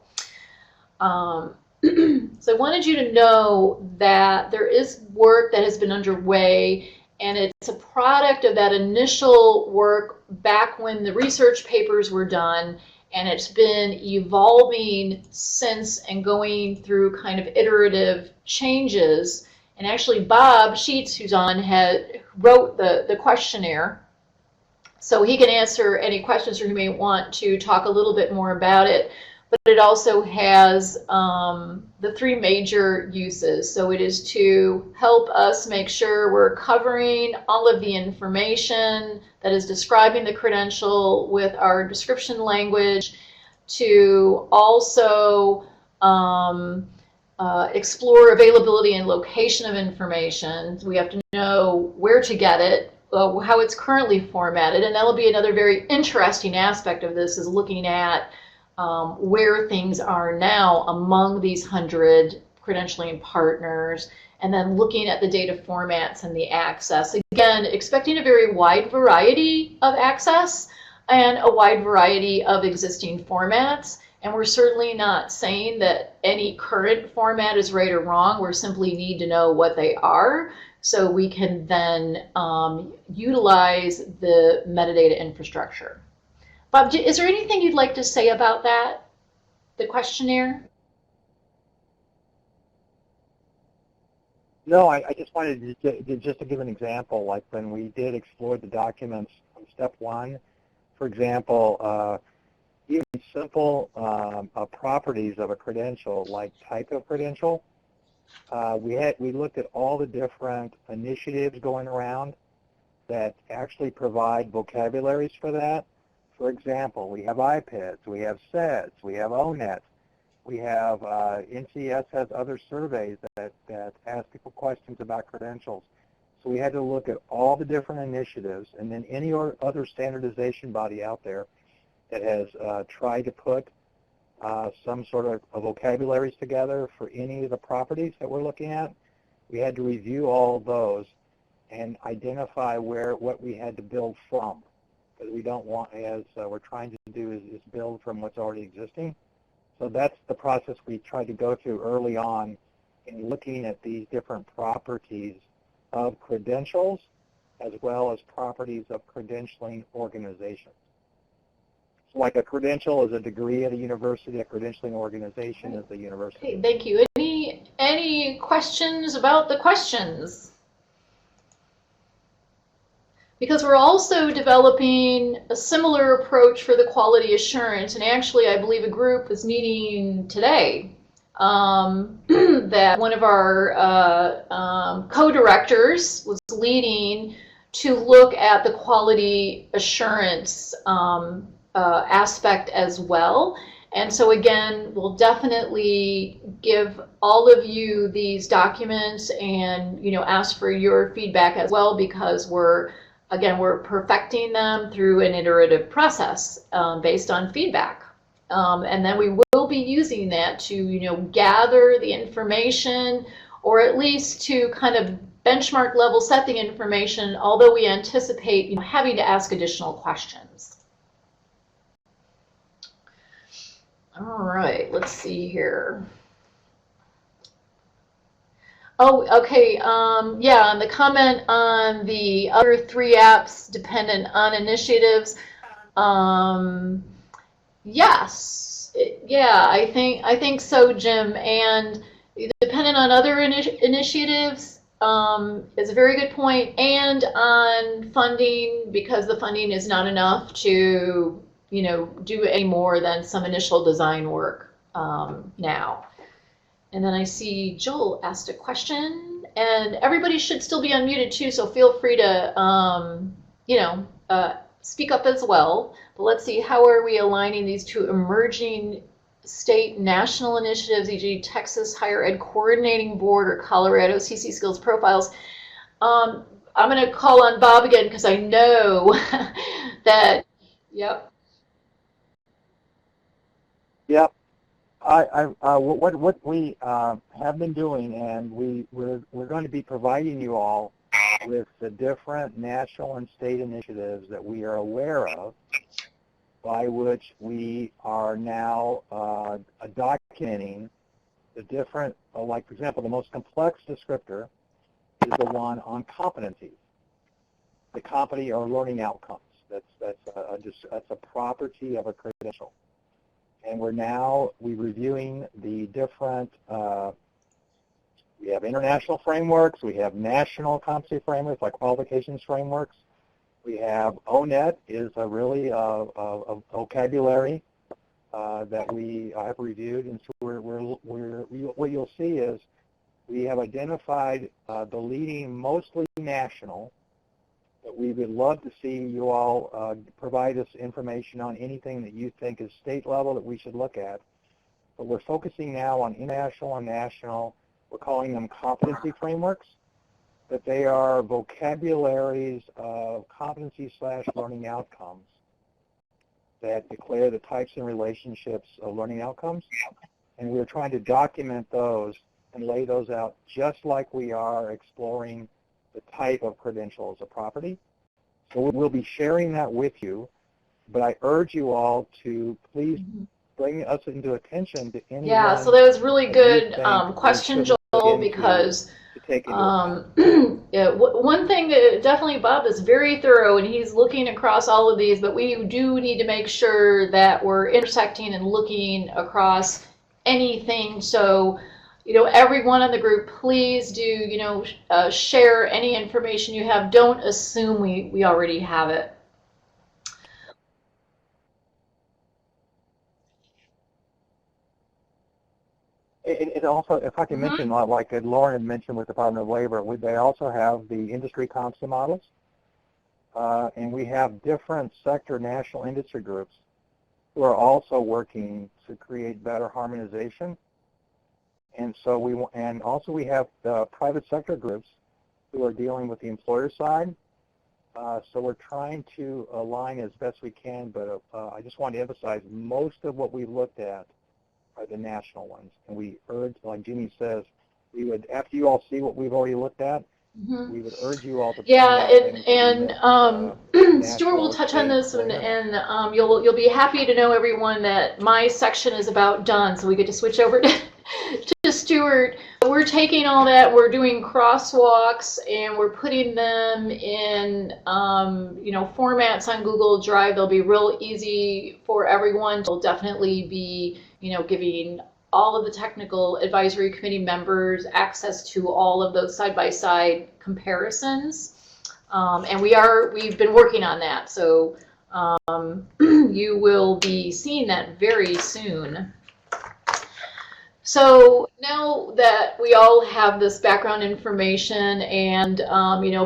So I wanted you to know that there is work that has been underway, and it's a product of that initial work back when the research papers were done, and it's been evolving since and going through kind of iterative changes. And actually Bob Sheets, who's on, wrote the questionnaire, so he can answer any questions, or he may want to talk a little bit more about it. But it also has the 3 major uses. So it is to help us make sure we're covering all of the information that is describing the credential with our description language, to also explore availability and location of information. So we have to know where to get it, how it's currently formatted, and that'll be another very interesting aspect of this, is looking at where things are now among these 100 credentialing partners, and then looking at the data formats and the access. Again, expecting a very wide variety of access and a wide variety of existing formats. And we're certainly not saying that any current format is right or wrong. We simply need to know what they are, so we can then utilize the metadata infrastructure. Bob, is there anything you'd like to say about that, the questionnaire? No, I just wanted to give an example, like when we did explore the documents on step 1, for example, even simple properties of a credential, like type of credential, we looked at all the different initiatives going around that actually provide vocabularies for that. For example, we have IPEDS, we have SEDS, we have ONET, we have NCS has other surveys that ask people questions about credentials. So we had to look at all the different initiatives, and then any other standardization body out there that has tried to put some sort of vocabularies together for any of the properties that we're looking at. We had to review all of those and identify what we had to build from. Because we don't want, as we're trying to do, is build from what's already existing. So that's the process we tried to go through early on in looking at these different properties of credentials as well as properties of credentialing organizations. So like a credential is a degree at a university, a credentialing organization is a university. Okay, thank you. Any questions about the questions? Because we're also developing a similar approach for the quality assurance, and actually I believe a group is meeting today that one of our co-directors was leading to look at the quality assurance aspect as well. And so again, we'll definitely give all of you these documents and ask for your feedback as well, because we're perfecting them through an iterative process based on feedback. And then we will be using that to, gather the information, or at least to kind of benchmark level set the information, although we anticipate having to ask additional questions. All right, let's see here. Oh, okay, yeah, and the comment on the other 3 apps dependent on initiatives, yes, yeah, I think so, Jim, and dependent on other initiatives is a very good point, and on funding, because the funding is not enough to, do any more than some initial design work now. And then I see Joel asked a question, and everybody should still be unmuted too, so feel free to, speak up as well. But let's see, how are we aligning these two emerging state national initiatives, e.g. Texas Higher Ed Coordinating Board or Colorado CC Skills Profiles? I'm going to call on Bob again because I know that, yep. Yep. What we have been doing, and we're going to be providing you all with the different national and state initiatives that we are aware of, by which we are now documenting the different, like for example, the most complex descriptor is the one on competencies, the competency or learning outcomes. That's a property of a credential. And we're reviewing the different, we have international frameworks, we have national competency frameworks like qualifications frameworks. We have ONET is a really a vocabulary that we have reviewed, and so what you'll see is we have identified the leading, mostly national, but we would love to see you all provide us information on anything that you think is state level that we should look at. But we're focusing now on international and national. We're calling them competency frameworks, but they are vocabularies of competency/learning outcomes that declare the types and relationships of learning outcomes. And we're trying to document those and lay those out just like we are exploring the type of credential as a property. So we'll be sharing that with you, but I urge you all to please bring us into attention to anyone. Yeah, so that was really good question, Joel, because yeah, one thing that definitely Bob is very thorough, and he's looking across all of these, but we do need to make sure that we're intersecting and looking across anything. So everyone in the group, please do, share any information you have. Don't assume we already have it. it also, if I can mention, like Lauren had mentioned with the Department of Labor, they also have the industry comps models, and we have different sector national industry groups who are also working to create better harmonization. And so we have the private sector groups who are dealing with the employer side. So we're trying to align as best we can, but I just want to emphasize most of what we looked at are the national ones. And we urge, like Jeannie says, we would, after you all see what we've already looked at, we would urge you all to Stuart will touch on this, and you'll be happy to know, everyone, that my section is about done, so we get to switch over to Stuart. We're taking all that, we're doing crosswalks, and we're putting them in formats on Google Drive. They'll be real easy for everyone. We'll definitely be giving all of the technical advisory committee members access to all of those side-by-side comparisons. And we've been working on that, so you will be seeing that very soon. So now that we all have this background information, and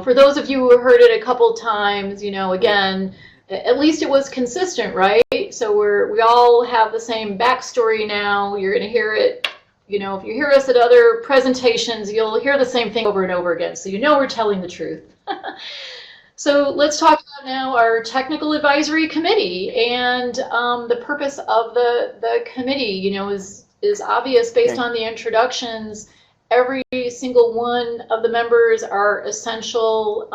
for those of you who heard it a couple times, again, at least it was consistent, right? So we all have the same backstory now. You're going to hear it, if you hear us at other presentations, you'll hear the same thing over and over again. So we're telling the truth. So let's talk about now our technical advisory committee, and the purpose of the committee, is obvious based on the introductions. Every single one of the members are essential,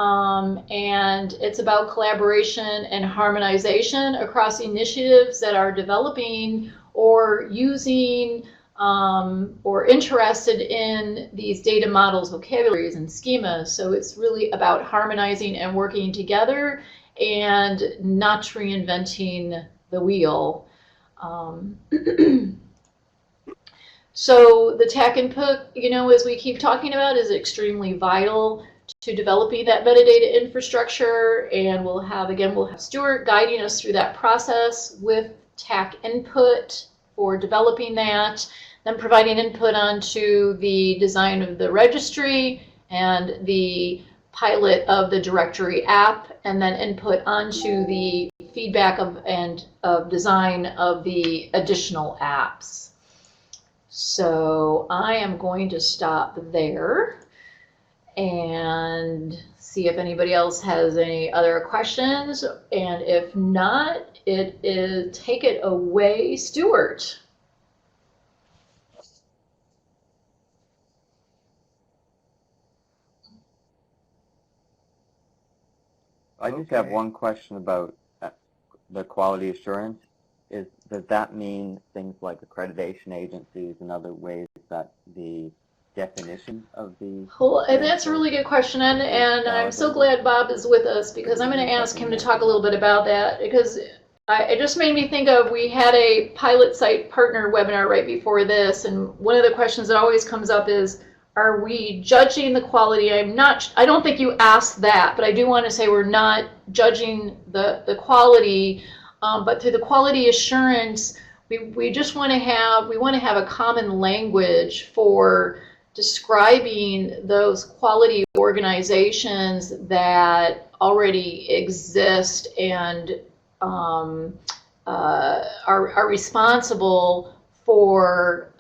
and it's about collaboration and harmonization across initiatives that are developing or using or interested in these data models, vocabularies, and schemas. So it's really about harmonizing and working together and not reinventing the wheel. So the Tack Input, as we keep talking about, is extremely vital to developing that metadata infrastructure, and we'll have Stuart guiding us through that process with Tack Input for developing that, then providing input onto the design of the registry and the pilot of the directory app, and then input onto the feedback of design of the additional apps. So I am going to stop there and see if anybody else has any other questions, and if not, take it away, Stuart. I just have one question about the quality assurance. Does that mean things like accreditation agencies and other ways that the definition of the... Well, and that's a really good question, and I'm so glad Bob is with us, because I'm going to ask him to talk a little bit about that, because it just made me think of, we had a pilot site partner webinar right before this, and one of the questions that always comes up is, are we judging the quality? I don't think you asked that, but I do want to say we're not judging the quality. But through the quality assurance, we just want to have a common language for describing those quality organizations that already exist and are responsible for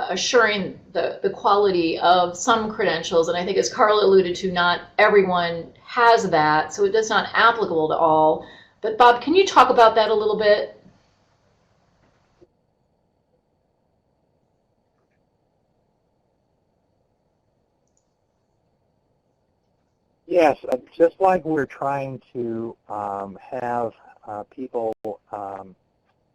assuring the quality of some credentials. And I think, as Carla alluded to, not everyone has that, so it's not applicable to all. But Bob, can you talk about that a little bit? Yes, just like we're trying to have people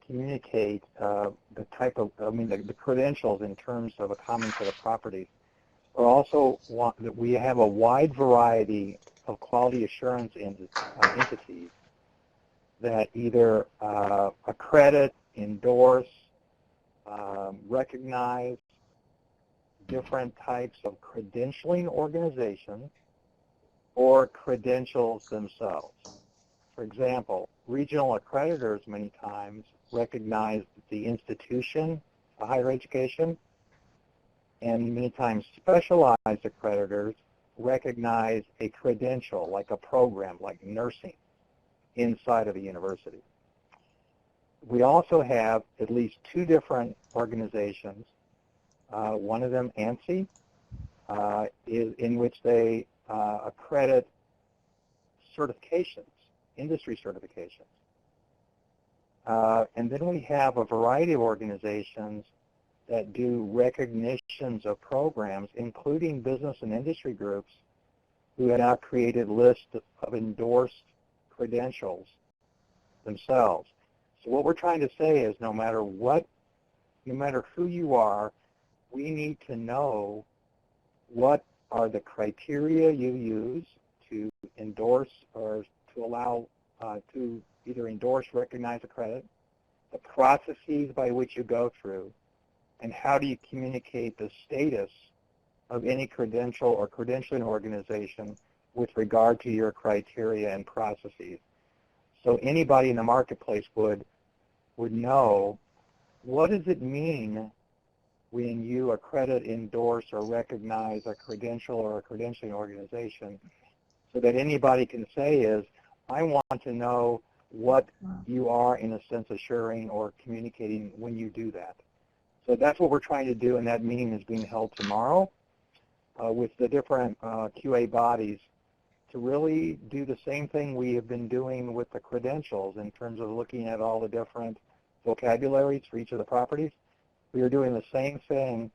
communicate the type of, the credentials in terms of a common set of properties. We also want that we have a wide variety of quality assurance entities that either accredit, endorse, recognize different types of credentialing organizations or credentials themselves. For example, regional accreditors many times recognize the institution of higher education, and many times specialized accreditors recognize a credential, like a program, like nursing, inside of a university. We also have at least two different organizations. One of them, ANSI, is in which they accredit certifications, industry certifications. And then we have a variety of organizations that do recognitions of programs, including business and industry groups, who have now created lists of endorsed credentials themselves. So what we're trying to say is no matter who you are, we need to know what are the criteria you use to endorse or to allow to either endorse, recognize, accredit, the processes by which you go through, and how do you communicate the status of any credential or credentialing organization with regard to your criteria and processes. So anybody in the marketplace would know, what does it mean when you accredit, endorse, or recognize a credential or a credentialing organization, so that anybody can say is, I want to know what you are in a sense assuring or communicating when you do that. So that's what we're trying to do, and that meeting is being held tomorrow with the different QA bodies to really do the same thing we have been doing with the credentials in terms of looking at all the different vocabularies for each of the properties. We are doing the same thing,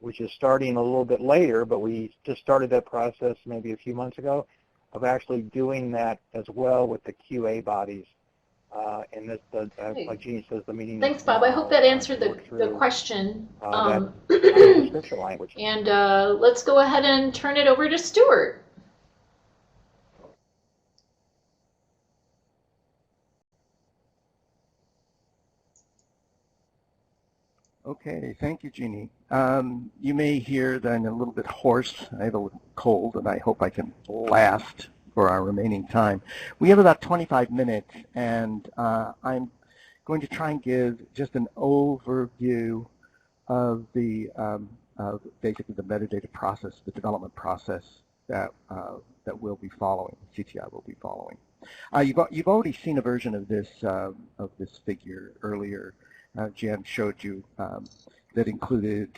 which is starting a little bit later, but we just started that process maybe a few months ago, of actually doing that as well with the QA bodies. And this, like Jeannie says, the meeting. Thanks, Bob. I hope that answered the question. Description language. And let's go ahead and turn it over to Stuart. Okay, thank you, Jeannie. You may hear that I'm a little bit hoarse. I have a little cold, and I hope I can last for our remaining time. We have about 25 minutes, and I'm going to try and give just an overview of the of basically the metadata process, the development process that that we'll be following, CTI will be following. You've already seen a version of this figure earlier. Jan showed you that included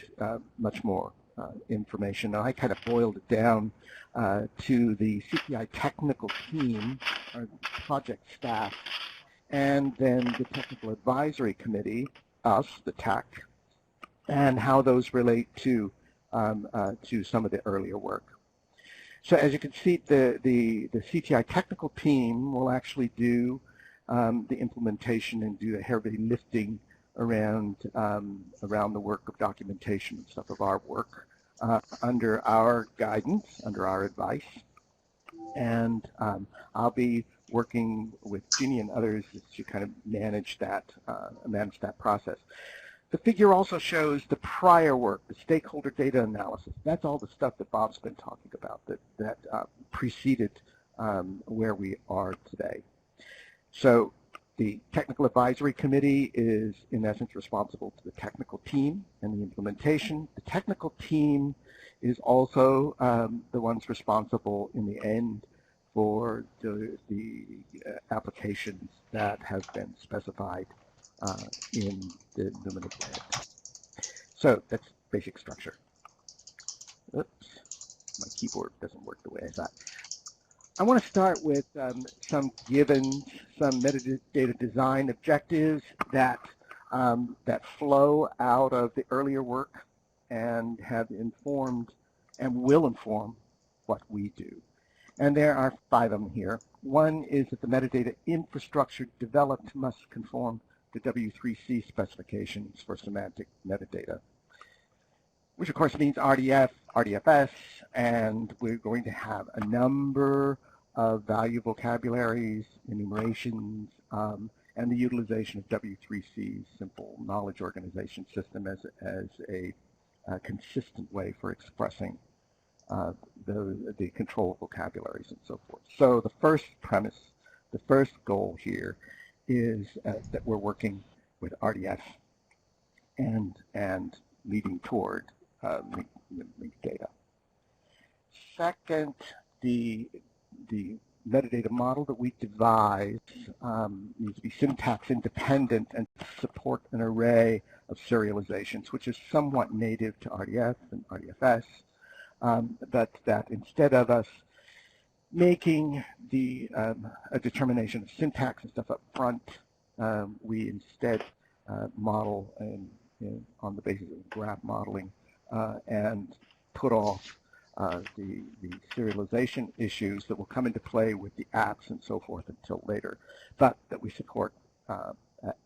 much more information. Now, I kind of boiled it down to the CTI technical team, our project staff, and then the technical advisory committee, us, the TAC, and how those relate to some of the earlier work. So as you can see, the CTI technical team will actually do the implementation and do the heavy lifting around the work of documentation and stuff of our work under our guidance, under our advice. And I'll be working with Jeannie and others to kind of manage that process. The figure also shows the prior work, the stakeholder data analysis. That's all the stuff that Bob's been talking about that preceded where we are today. So the Technical Advisory Committee is, in essence, responsible to the technical team and the implementation. The technical team is also the ones responsible in the end for the applications that have been specified in the Lumen plan. So that's basic structure. Oops, my keyboard doesn't work the way I thought. I want to start with some givens, some metadata design objectives that that flow out of the earlier work and have informed and will inform what we do. And there are 5 of them here. One is that the metadata infrastructure developed must conform to W3C specifications for semantic metadata, which of course means RDF, RDFS, and we're going to have a number of value vocabularies, enumerations, and the utilization of W3C's simple knowledge organization system as a consistent way for expressing the control vocabularies and so forth. So the first premise, the first goal here is that we're working with RDF and leading toward linked data. Second, the metadata model that we devise needs to be syntax independent and support an array of serializations, which is somewhat native to RDF and RDFS, but that instead of us making a determination of syntax and stuff up front, we instead model on the basis of graph modeling and put off the serialization issues that will come into play with the apps and so forth until later, but that we support,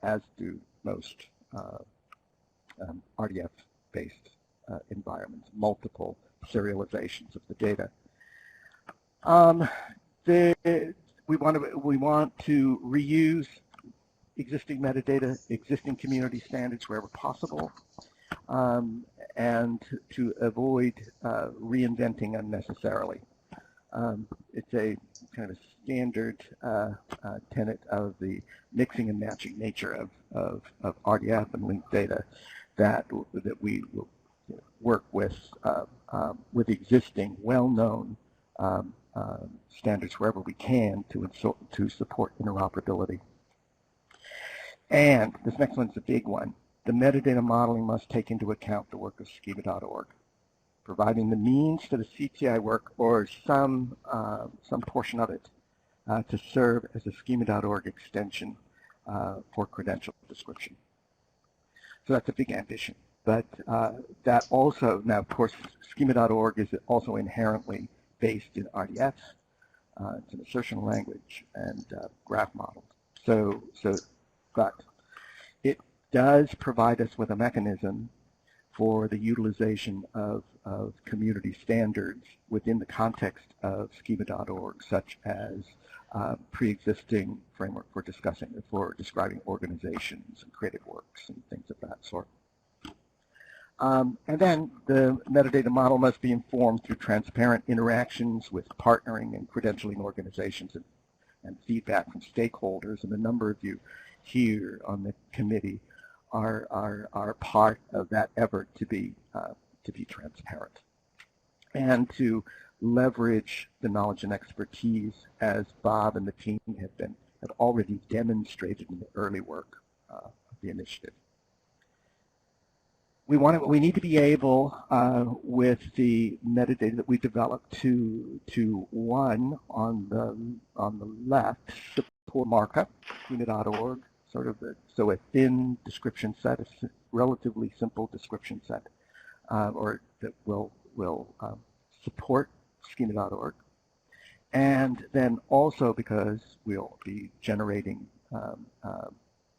as do most RDF-based environments, multiple serializations of the data. We want to reuse existing metadata, existing community standards wherever possible, and to avoid reinventing unnecessarily. It's a kind of a standard tenet of the mixing and matching nature of RDF and linked data that we will work with existing, well-known standards wherever we can to support interoperability. And this next one's a big one. The metadata modeling must take into account the work of schema.org, providing the means for the CTI work or some portion of it to serve as a schema.org extension for credential description. So that's a big ambition. But that also, now of course, schema.org is also inherently based in RDF. It's an assertion language and graph models. But it does provide us with a mechanism for the utilization of community standards within the context of schema.org, such as pre-existing framework for describing organizations and creative works and things of that sort. And then the metadata model must be informed through transparent interactions with partnering and credentialing organizations and feedback from stakeholders. And a number of you here on the committee are part of that effort to be transparent and to leverage the knowledge and expertise as Bob and the team have already demonstrated in the early work of the initiative. We need to be able, with the metadata that we develop, to one on the left support markup, schema.org, sort of so a thin description set, a relatively simple description set, or that will support schema.org, and then also because we'll be generating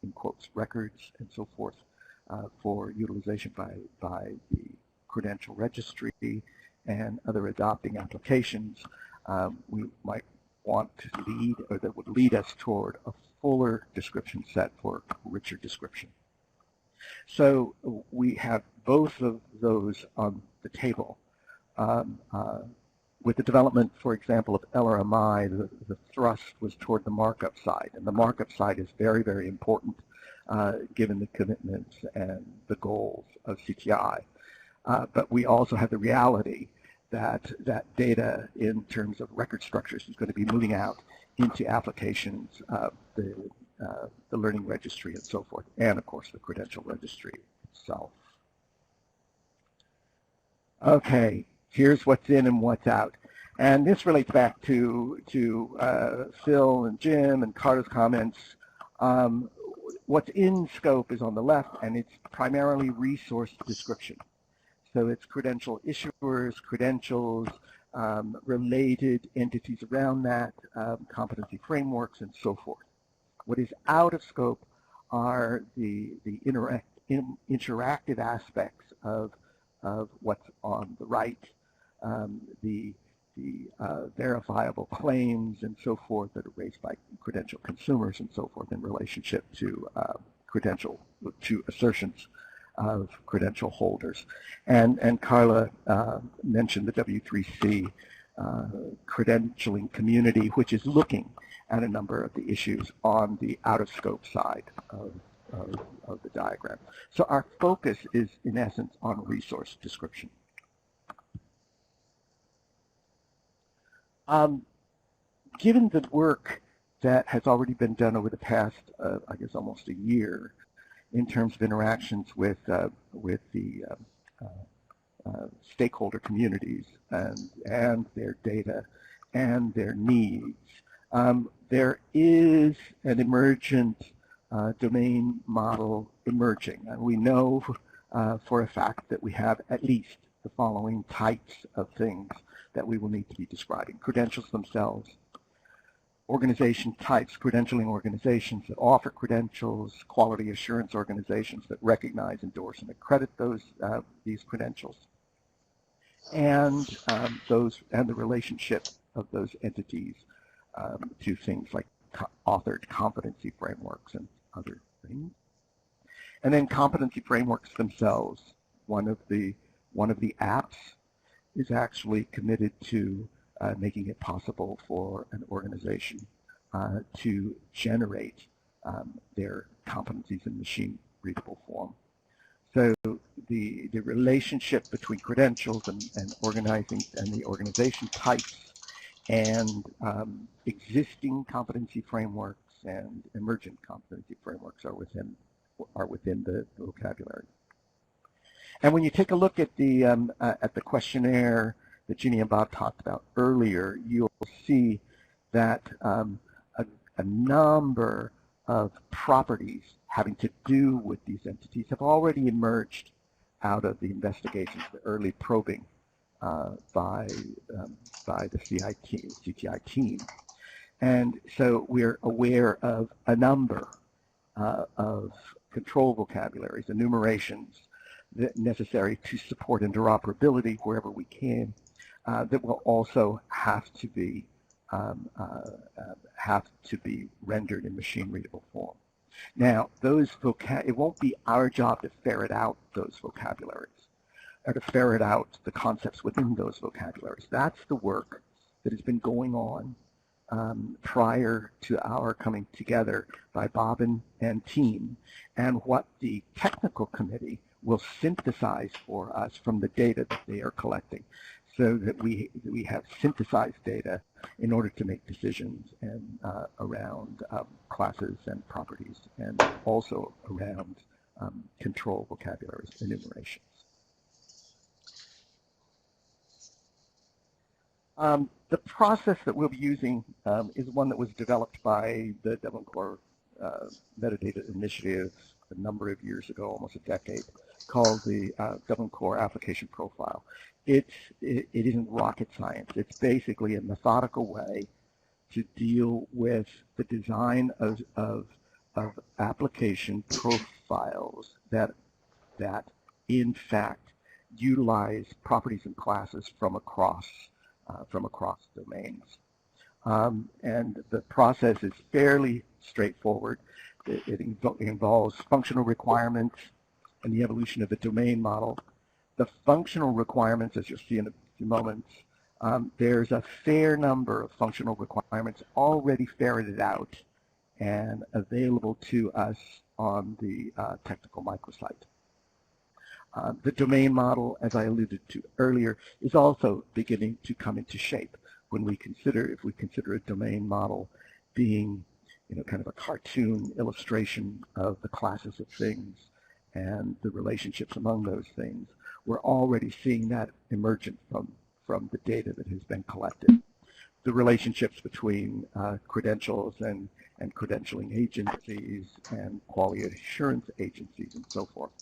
in quotes records and so forth. For utilization by the credential registry and other adopting applications, we might want to lead, or that would lead us toward a fuller description set for richer description. So we have both of those on the table. With the development, for example, of LRMI, the thrust was toward the markup side, and the markup side is very, very important given the commitments and the goals of CTI. But we also have the reality that data in terms of record structures is going to be moving out into applications, the learning registry and so forth, and of course the credential registry itself. Okay, here's what's in and what's out. And this relates back to Phil and Jim and Carla's comments. What's in scope is on the left, and it's primarily resource description. So it's credential issuers, credentials, related entities around that, competency frameworks, and so forth. What is out of scope are the interactive aspects of what's on the right, the verifiable claims and so forth that are raised by credential consumers and so forth in relationship to assertions of credential holders. And Carla mentioned the W3C credentialing community, which is looking at a number of the issues on the out-of-scope side of the diagram. So our focus is, in essence, on resource description. Given the work that has already been done over the past, I guess, almost a year, in terms of interactions with the stakeholder communities and their data and their needs, there is an emergent domain model emerging, and we know for a fact that we have at least the following types of things that we will need to be describing: credentials themselves, organization types, credentialing organizations that offer credentials, quality assurance organizations that recognize, endorse, and accredit these credentials, and the relationship of those entities to things like authored competency frameworks and other things. And then competency frameworks themselves. One of the apps is actually committed to making it possible for an organization to generate their competencies in machine-readable form. So the relationship between credentials and organizing and the organization types and existing competency frameworks and emergent competency frameworks are within the vocabulary. And when you take a look at the questionnaire that Jeannie and Bob talked about earlier, you'll see that a number of properties having to do with these entities have already emerged out of the investigations, the early probing by the CTI team. And so we're aware of a number of control vocabularies, enumerations that necessary to support interoperability wherever we can, that will also have to be rendered in machine-readable form. Now, it won't be our job to ferret out those vocabularies or to ferret out the concepts within those vocabularies. That's the work that has been going on prior to our coming together by Bob and team, and what the technical committee will synthesize for us from the data that they are collecting, so that we have synthesized data in order to make decisions and around classes and properties, and also around control vocabularies, enumerations. The process that we'll be using is one that was developed by the Dublin Core Metadata Initiative a number of years ago, almost a decade, called the Dublin Core Application Profile. It isn't rocket science. It's basically a methodical way to deal with the design of application profiles that in fact utilize properties and classes from across domains. And the process is fairly straightforward. It involves functional requirements and the evolution of the domain model. The functional requirements, as you'll see in a few moments, there's a fair number of functional requirements already ferreted out and available to us on the technical microsite. The domain model, as I alluded to earlier, is also beginning to come into shape when we consider, if we consider a domain model being, kind of a cartoon illustration of the classes of things and the relationships among those things. We're already seeing that emergent from the data that has been collected. The relationships between credentials and credentialing agencies and quality assurance agencies and so forth.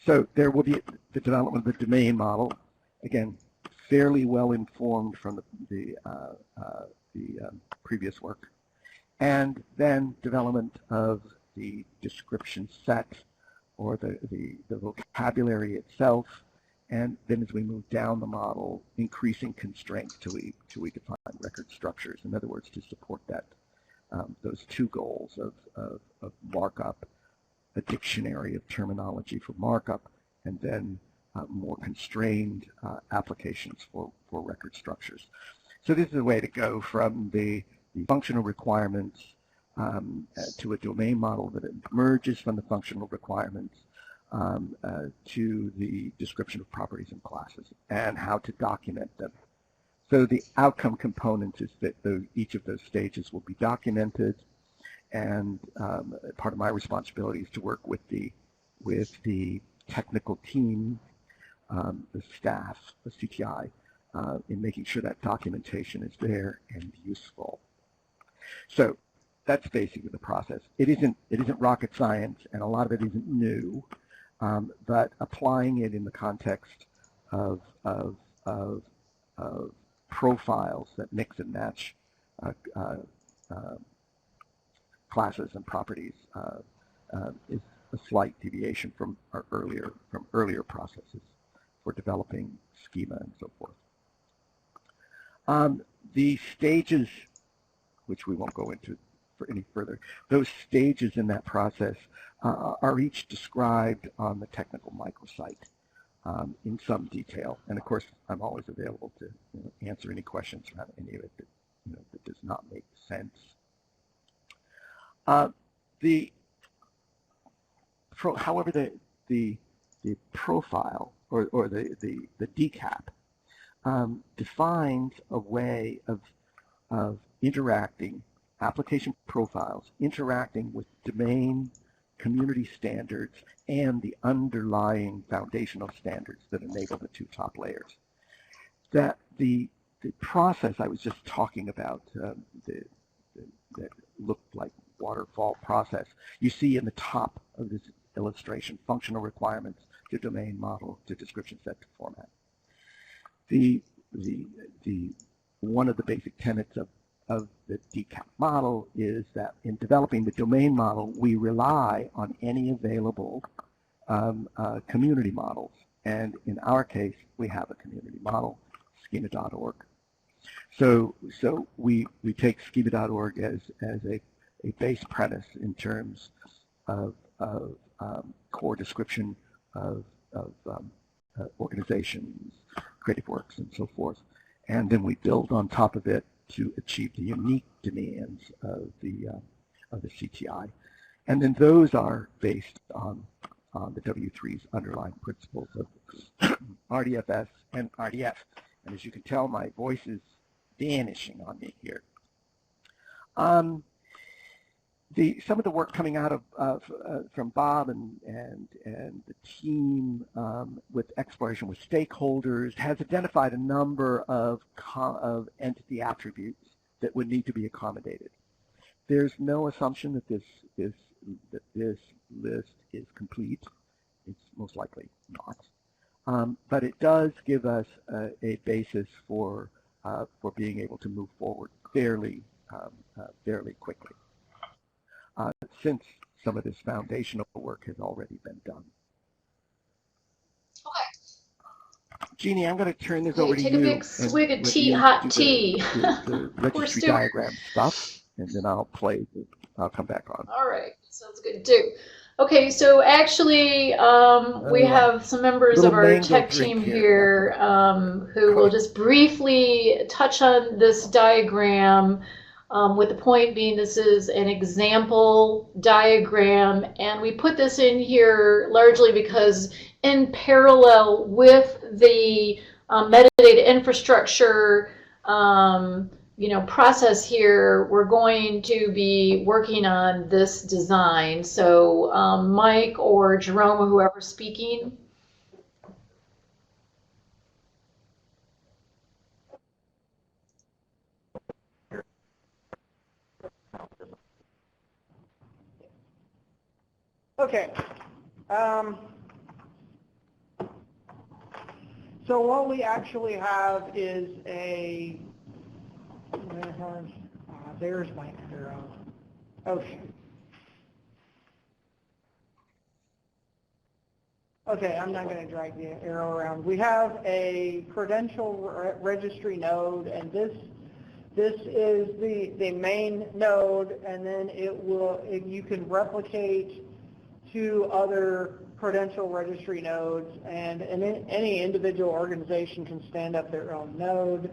So there will be the development of the domain model, again, fairly well informed from the previous work, and then development of the description set, or the vocabulary itself, and then as we move down the model, increasing constraints till we define record structures. In other words, to support that those two goals of markup, a dictionary of terminology for markup, and then more constrained applications for record structures. So this is a way to go from the functional requirements to a domain model that emerges from the functional requirements to the description of properties and classes and how to document them. So the outcome component is that each of those stages will be documented, and part of my responsibility is to work with the technical team, the staff, the CTI, in making sure that documentation is there and useful. So that's basically the process. It isn't rocket science, and a lot of it isn't new, but applying it in the context of profiles that mix and match classes and properties is a slight deviation from our earlier processes for developing schema and so forth. The stages, which we won't go into for any further, those stages in that process are each described on the technical microsite in some detail. And of course, I'm always available to answer any questions about any of it that, that does not make sense. However, the profile or the DCAP defines a way of interacting, application profiles, interacting with domain community standards and the underlying foundational standards that enable the two top layers. That the process I was just talking about that looked like waterfall process, you see in the top of this illustration, functional requirements to domain model to description set to format. One of the basic tenets of the DCAP model is that in developing the domain model, we rely on any available community models. And in our case, we have a community model, schema.org. So we take schema.org as a base premise in terms of core description of organizations, creative works, and so forth. And then we build on top of it to achieve the unique demands of the CTI. And then those are based on the W3's underlying principles of RDFS and RDF. And as you can tell, my voice is vanishing on me here. Some of the work coming out of from Bob and the team with exploration with stakeholders has identified a number of entity attributes that would need to be accommodated. There's no assumption that this list is complete. It's most likely not, but it does give us a basis for being able to move forward fairly quickly. Since some of this foundational work has already been done. Okay. Jeannie, I'm going to turn this over to you. Take a big swig of tea, hot tea. The registry diagram stuff, and then I'll come back on. All right, sounds good too. Okay, so actually we have some members of our tech team here who will just briefly touch on this diagram. With the point being this is an example diagram, and we put this in here largely because in parallel with the metadata infrastructure process here, we're going to be working on this design. So Mike or Jerome or whoever's speaking. Okay. So what we actually have is a, there's my arrow. Okay. Okay, I'm not going to drag the arrow around. We have a credential registry node, and this is the main node, and then you can replicate to other credential registry nodes, and any individual organization can stand up their own node.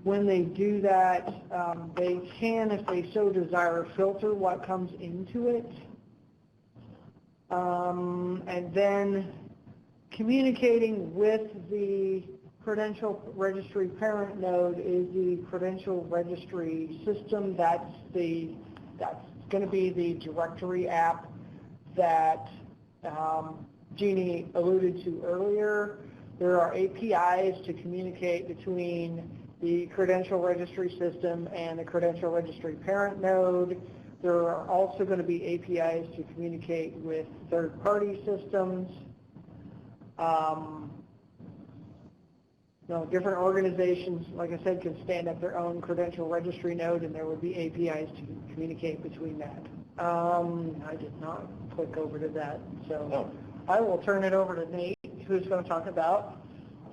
when they do that, they can, if they so desire, filter what comes into it. And then communicating with the credential registry parent node is the credential registry system. That's going to be the directory app that Jeannie alluded to earlier. There are APIs to communicate between the credential registry system and the credential registry parent node. There are also going to be APIs to communicate with third-party systems. Different organizations, like I said, can stand up their own credential registry node, and there would be APIs to communicate between that. I did not click over to that, so I will turn it over to Nate, who's going to talk about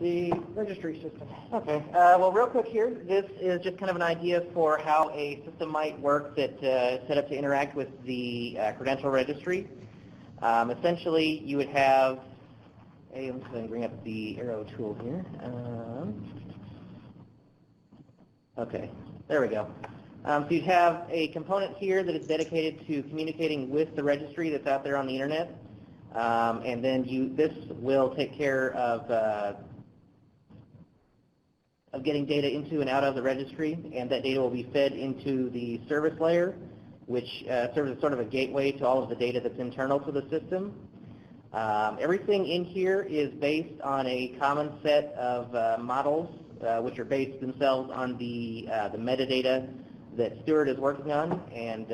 the registry system. Okay. Well, real quick here, this is just kind of an idea for how a system might work that is set up to interact with the credential registry. Essentially, you would have I'm just going to bring up the arrow tool here. Okay, there we go. So you'd have a component here that is dedicated to communicating with the registry that's out there on the internet. And then this will take care of getting data into and out of the registry, and that data will be fed into the service layer, which serves as sort of a gateway to all of the data that's internal to the system. Everything in here is based on a common set of models, which are based themselves on the metadata that Stuart is working on. And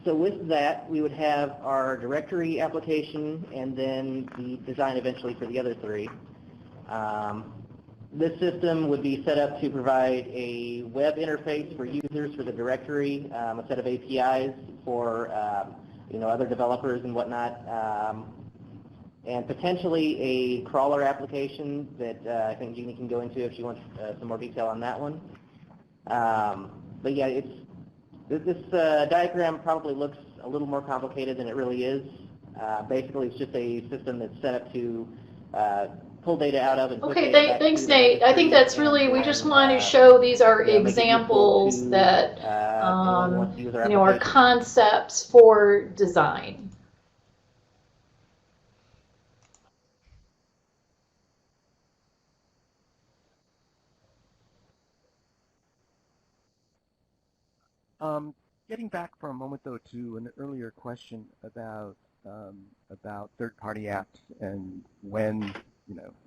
so with that, we would have our directory application and then the design eventually for the other three. This system would be set up to provide a web interface for users for the directory, a set of APIs for other developers and whatnot, and potentially a crawler application that I think Jeannie can go into if she wants some more detail on that one. But yeah, this diagram probably looks a little more complicated than it really is. Basically, it's just a system that's set up to pull data out of and push data back thanks, to Nate. I think that's really, we just want to show these are examples that are concepts for design. Getting back for a moment, though, to an earlier question about third-party apps and when,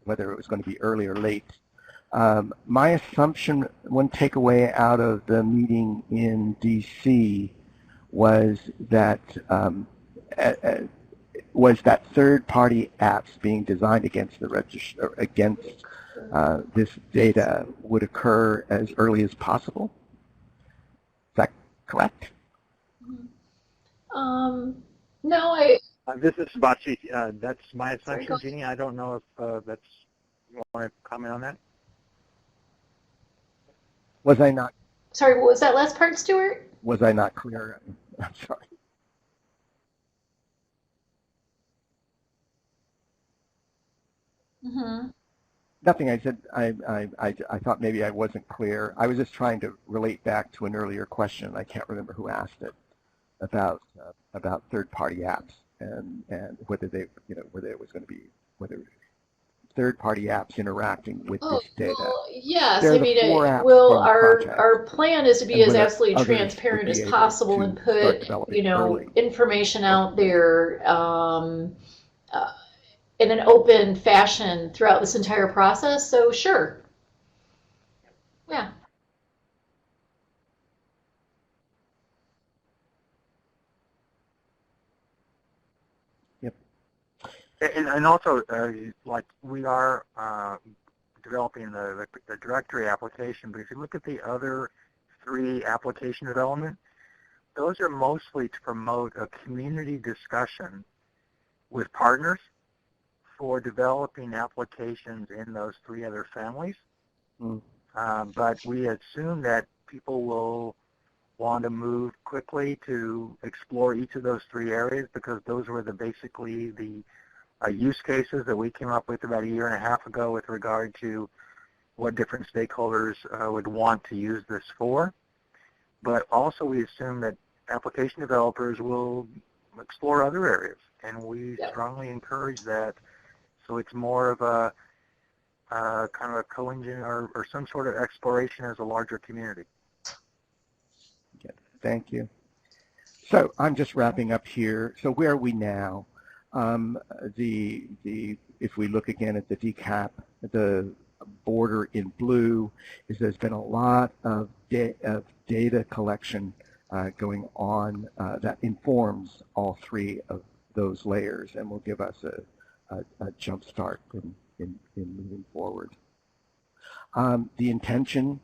whether it was going to be early or late. My assumption, one takeaway out of the meeting in D.C. was that third-party apps being designed against the register against this data would occur as early as possible. Is that correct? No, this is Sabachi. That's my assumption, Jeannie. I don't know if that's, you want to comment on that? Was I not? Sorry, what was that last part, Stuart? Was I not clear? I'm sorry. Mm-hmm. Nothing. I said I thought maybe I wasn't clear. I was just trying to relate back to an earlier question. I can't remember who asked it about third-party apps and whether they whether it was going to be third-party apps interacting with this data. Well, yes, They're I mean, our plan is to be as absolutely transparent as possible and put information out there in an open fashion throughout this entire process. So sure, yeah. And also, like we are developing the directory application, but if you look at the other three application development, those are mostly to promote a community discussion with partners for developing applications in those three other families. But we assume that people will want to move quickly to explore each of those three areas because those were basically the use cases that we came up with about a year and a half ago with regard to what different stakeholders would want to use this for. But also we assume that application developers will explore other areas, and we strongly encourage that. So it's more of a kind of a co-engine or some sort of exploration as a larger community. Okay, thank you. So I'm just wrapping up here. So where are we now? If we look again at the decap, the border in blue is there's been a lot of data collection going on that informs all three of those layers and will give us a jump start in moving forward. The intention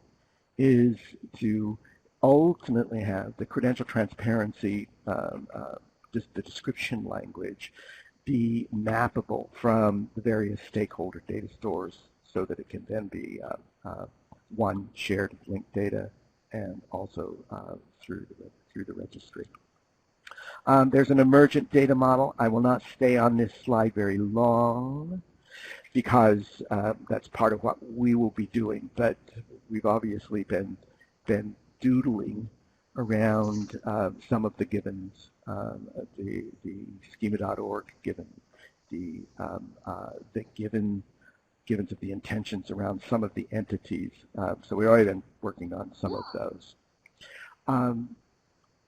is to ultimately have the credential transparency, just the description language, be mappable from the various stakeholder data stores so that it can then be one shared linked data and also through the registry. There's an emergent data model. I will not stay on this slide very long because that's part of what we will be doing, but we've obviously been doodling around some of the givens, the schema.org given, the givens of the intentions around some of the entities. So we've already been working on some of those.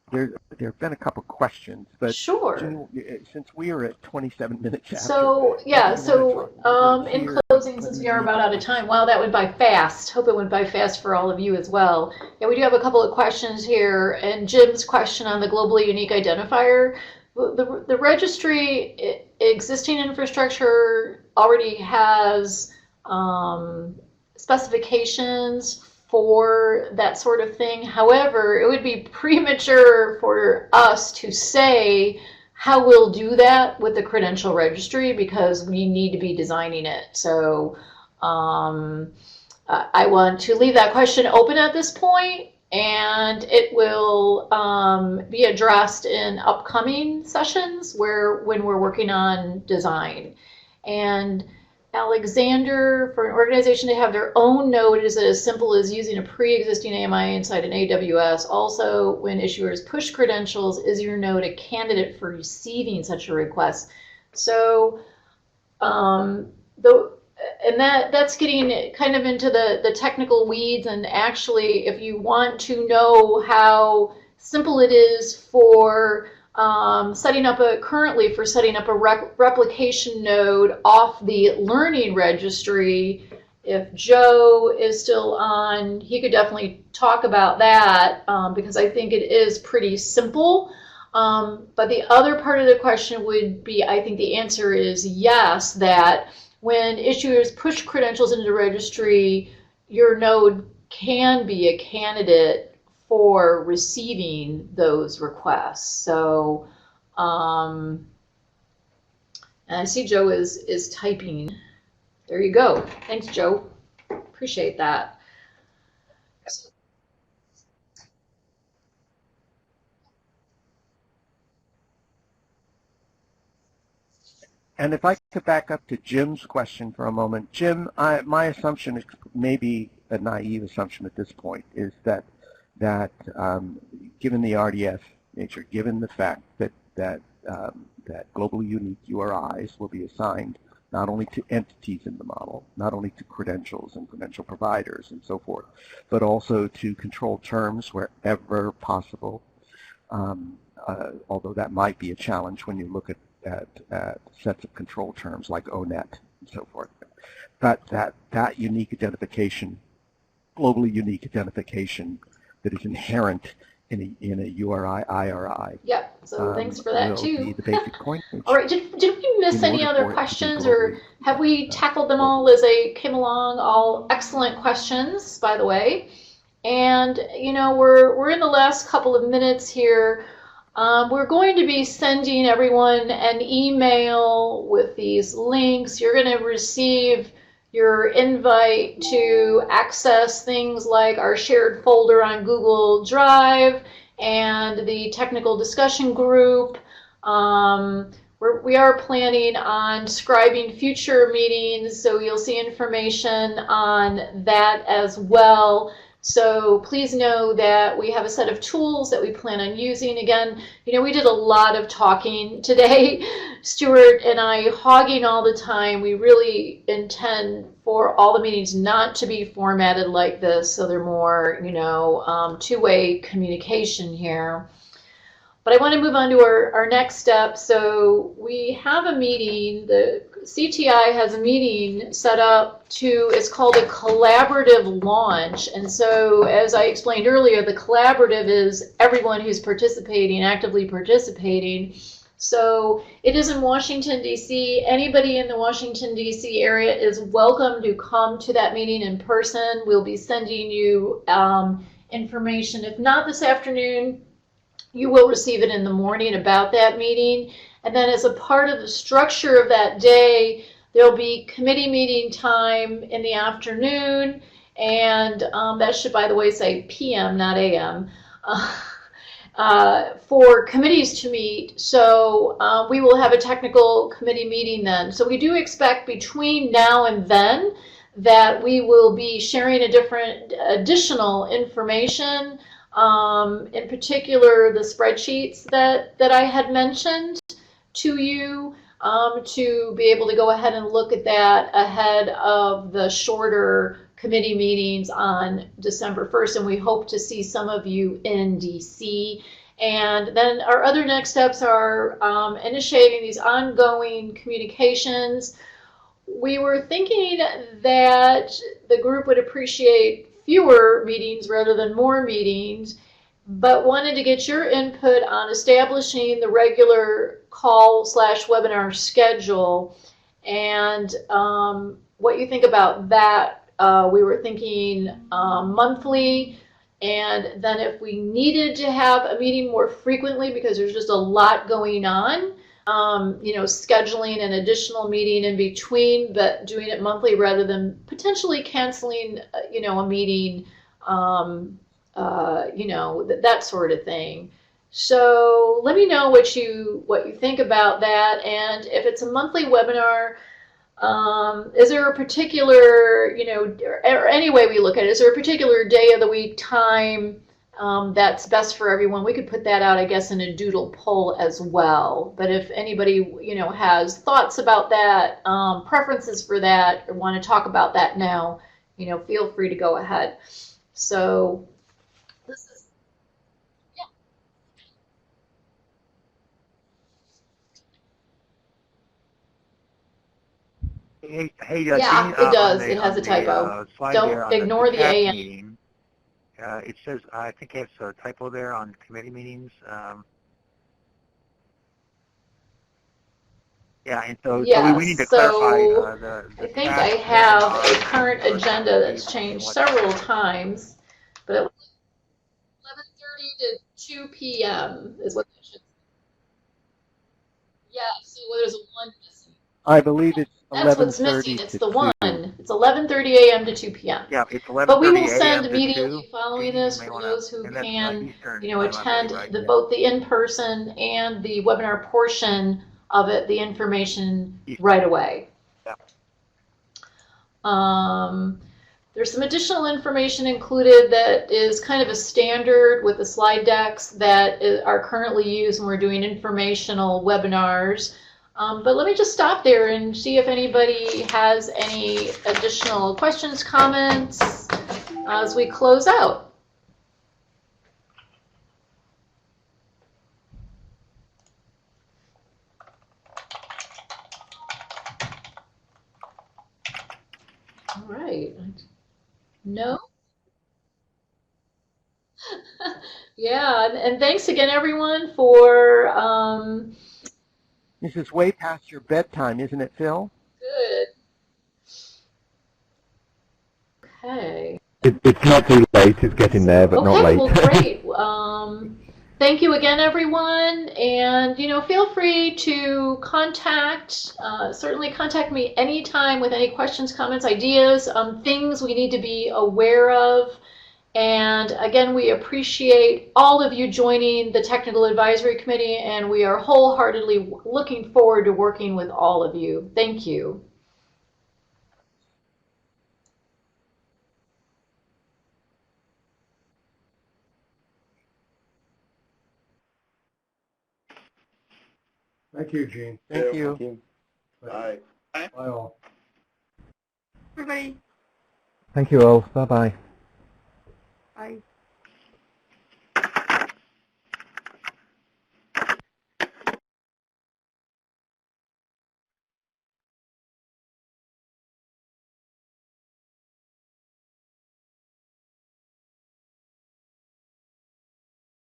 There have been a couple questions, but sure. Jen, since we are at 27 minutes after. So yeah, so in closing, since we are about out of time, wow, that went by fast. Hope it went by fast for all of you as well. Yeah, we do have a couple of questions here, and Jim's question on the globally unique identifier. The registry existing infrastructure already has specifications for that sort of thing. However, it would be premature for us to say how we'll do that with the credential registry because we need to be designing it. So I want to leave that question open at this point, and it will be addressed in upcoming sessions when we're working on design. And Alexander, for an organization to have their own node is as simple as using a pre-existing AMI inside an AWS. Also, when issuers push credentials, is your node a candidate for receiving such a request? So, that's getting kind of into the technical weeds, and actually, if you want to know how simple it is for setting up a replication node off the learning registry, if Joe is still on, he could definitely talk about that because I think it is pretty simple. But the other part of the question would be, I think the answer is yes, that when issuers push credentials into the registry, your node can be a candidate for receiving those requests. So, and I see Joe is typing. There you go. Thanks, Joe. Appreciate that. And if I could back up to Jim's question for a moment. Jim, my assumption, is maybe a naive assumption at this point, is that given the RDS nature, given the fact that globally unique URIs will be assigned not only to entities in the model, not only to credentials and credential providers and so forth, but also to control terms wherever possible, although that might be a challenge when you look at sets of control terms like ONET and so forth. But that unique identification, globally unique identification that is inherent in a URI, IRI. Yep, so thanks for that too. Be the basic point. All right, did we miss any other questions, or have we tackled them all as they came along? All excellent questions, by the way. And you know, we're in the last couple of minutes here. We're going to be sending everyone an email with these links. You're going to receive your invite to access things like our shared folder on Google Drive and the technical discussion group. we are planning on scribing future meetings, so you'll see information on that as well. So please know that we have a set of tools that we plan on using. Again, we did a lot of talking today, Stuart and I hogging all the time. We really intend for all the meetings not to be formatted like this, so they're more, two-way communication here. But I want to move on to our next step. So we have a meeting, the CTI has a meeting set up it's called a collaborative launch. And so as I explained earlier, the collaborative is everyone who's participating, actively participating. So it is in Washington, D.C. Anybody in the Washington, D.C. area is welcome to come to that meeting in person. We'll be sending you information. If not this afternoon, you will receive it in the morning about that meeting. And then as a part of the structure of that day, there'll be committee meeting time in the afternoon. And that should, by the way, say PM, not AM, for committees to meet. So we will have a technical committee meeting then. So we do expect between now and then that we will be sharing additional information. In particular, the spreadsheets that I had mentioned to you, to be able to go ahead and look at that ahead of the shorter committee meetings on December 1st, and we hope to see some of you in DC. And then our other next steps are initiating these ongoing communications. We were thinking that the group would appreciate fewer meetings rather than more meetings, but wanted to get your input on establishing the regular call/webinar schedule and what you think about that. We were thinking monthly, and then if we needed to have a meeting more frequently because there's just a lot going on, scheduling an additional meeting in between, but doing it monthly rather than potentially canceling, a meeting, that sort of thing. So let me know what you think about that. And if it's a monthly webinar, is there a particular, or any way we look at it, is there a particular day of the week, time, that's best for everyone? We could put that out, I guess, in a doodle poll as well. But if anybody, has thoughts about that, preferences for that, or want to talk about that now, feel free to go ahead. So this is, Hey, yeah, Jean, it does. It has a typo. Don't ignore the AM. meeting, it says, I think it's a typo there on committee meetings. Yeah, and so, we need to clarify the I think I have a current agenda that's changed several times, but 11:30 to 2 p.m. is what that should say. Yeah, so there's a 1 missing. I believe it's 11:30. That's what's missing. It's the 1. It's 11:30 a.m. to 2 p.m. Yeah, it's 11:30 But we will a.m. send to immediately 2. following this for those who and that's, can, Eastern, attend right? both the in-person and the webinar portion of it, the information right away. Yeah. There's some additional information included that is kind of a standard with the slide decks that are currently used when we're doing informational webinars. But let me just stop there and see if anybody has any additional questions, comments as we close out. All right. No? Yeah, and thanks again, everyone, for This is way past your bedtime, isn't it, Phil? good. Okay. It's not too late. It's getting there, but not late. Okay, well, great. Thank you again, everyone. And, feel free to certainly contact me anytime with any questions, comments, ideas, things we need to be aware of. And again, we appreciate all of you joining the Technical Advisory Committee, and we are wholeheartedly looking forward to working with all of you. Thank you. Thank you, Gene. Thank you. Thank you. Bye. Bye all. Everybody, Thank you all. Bye-bye. bye.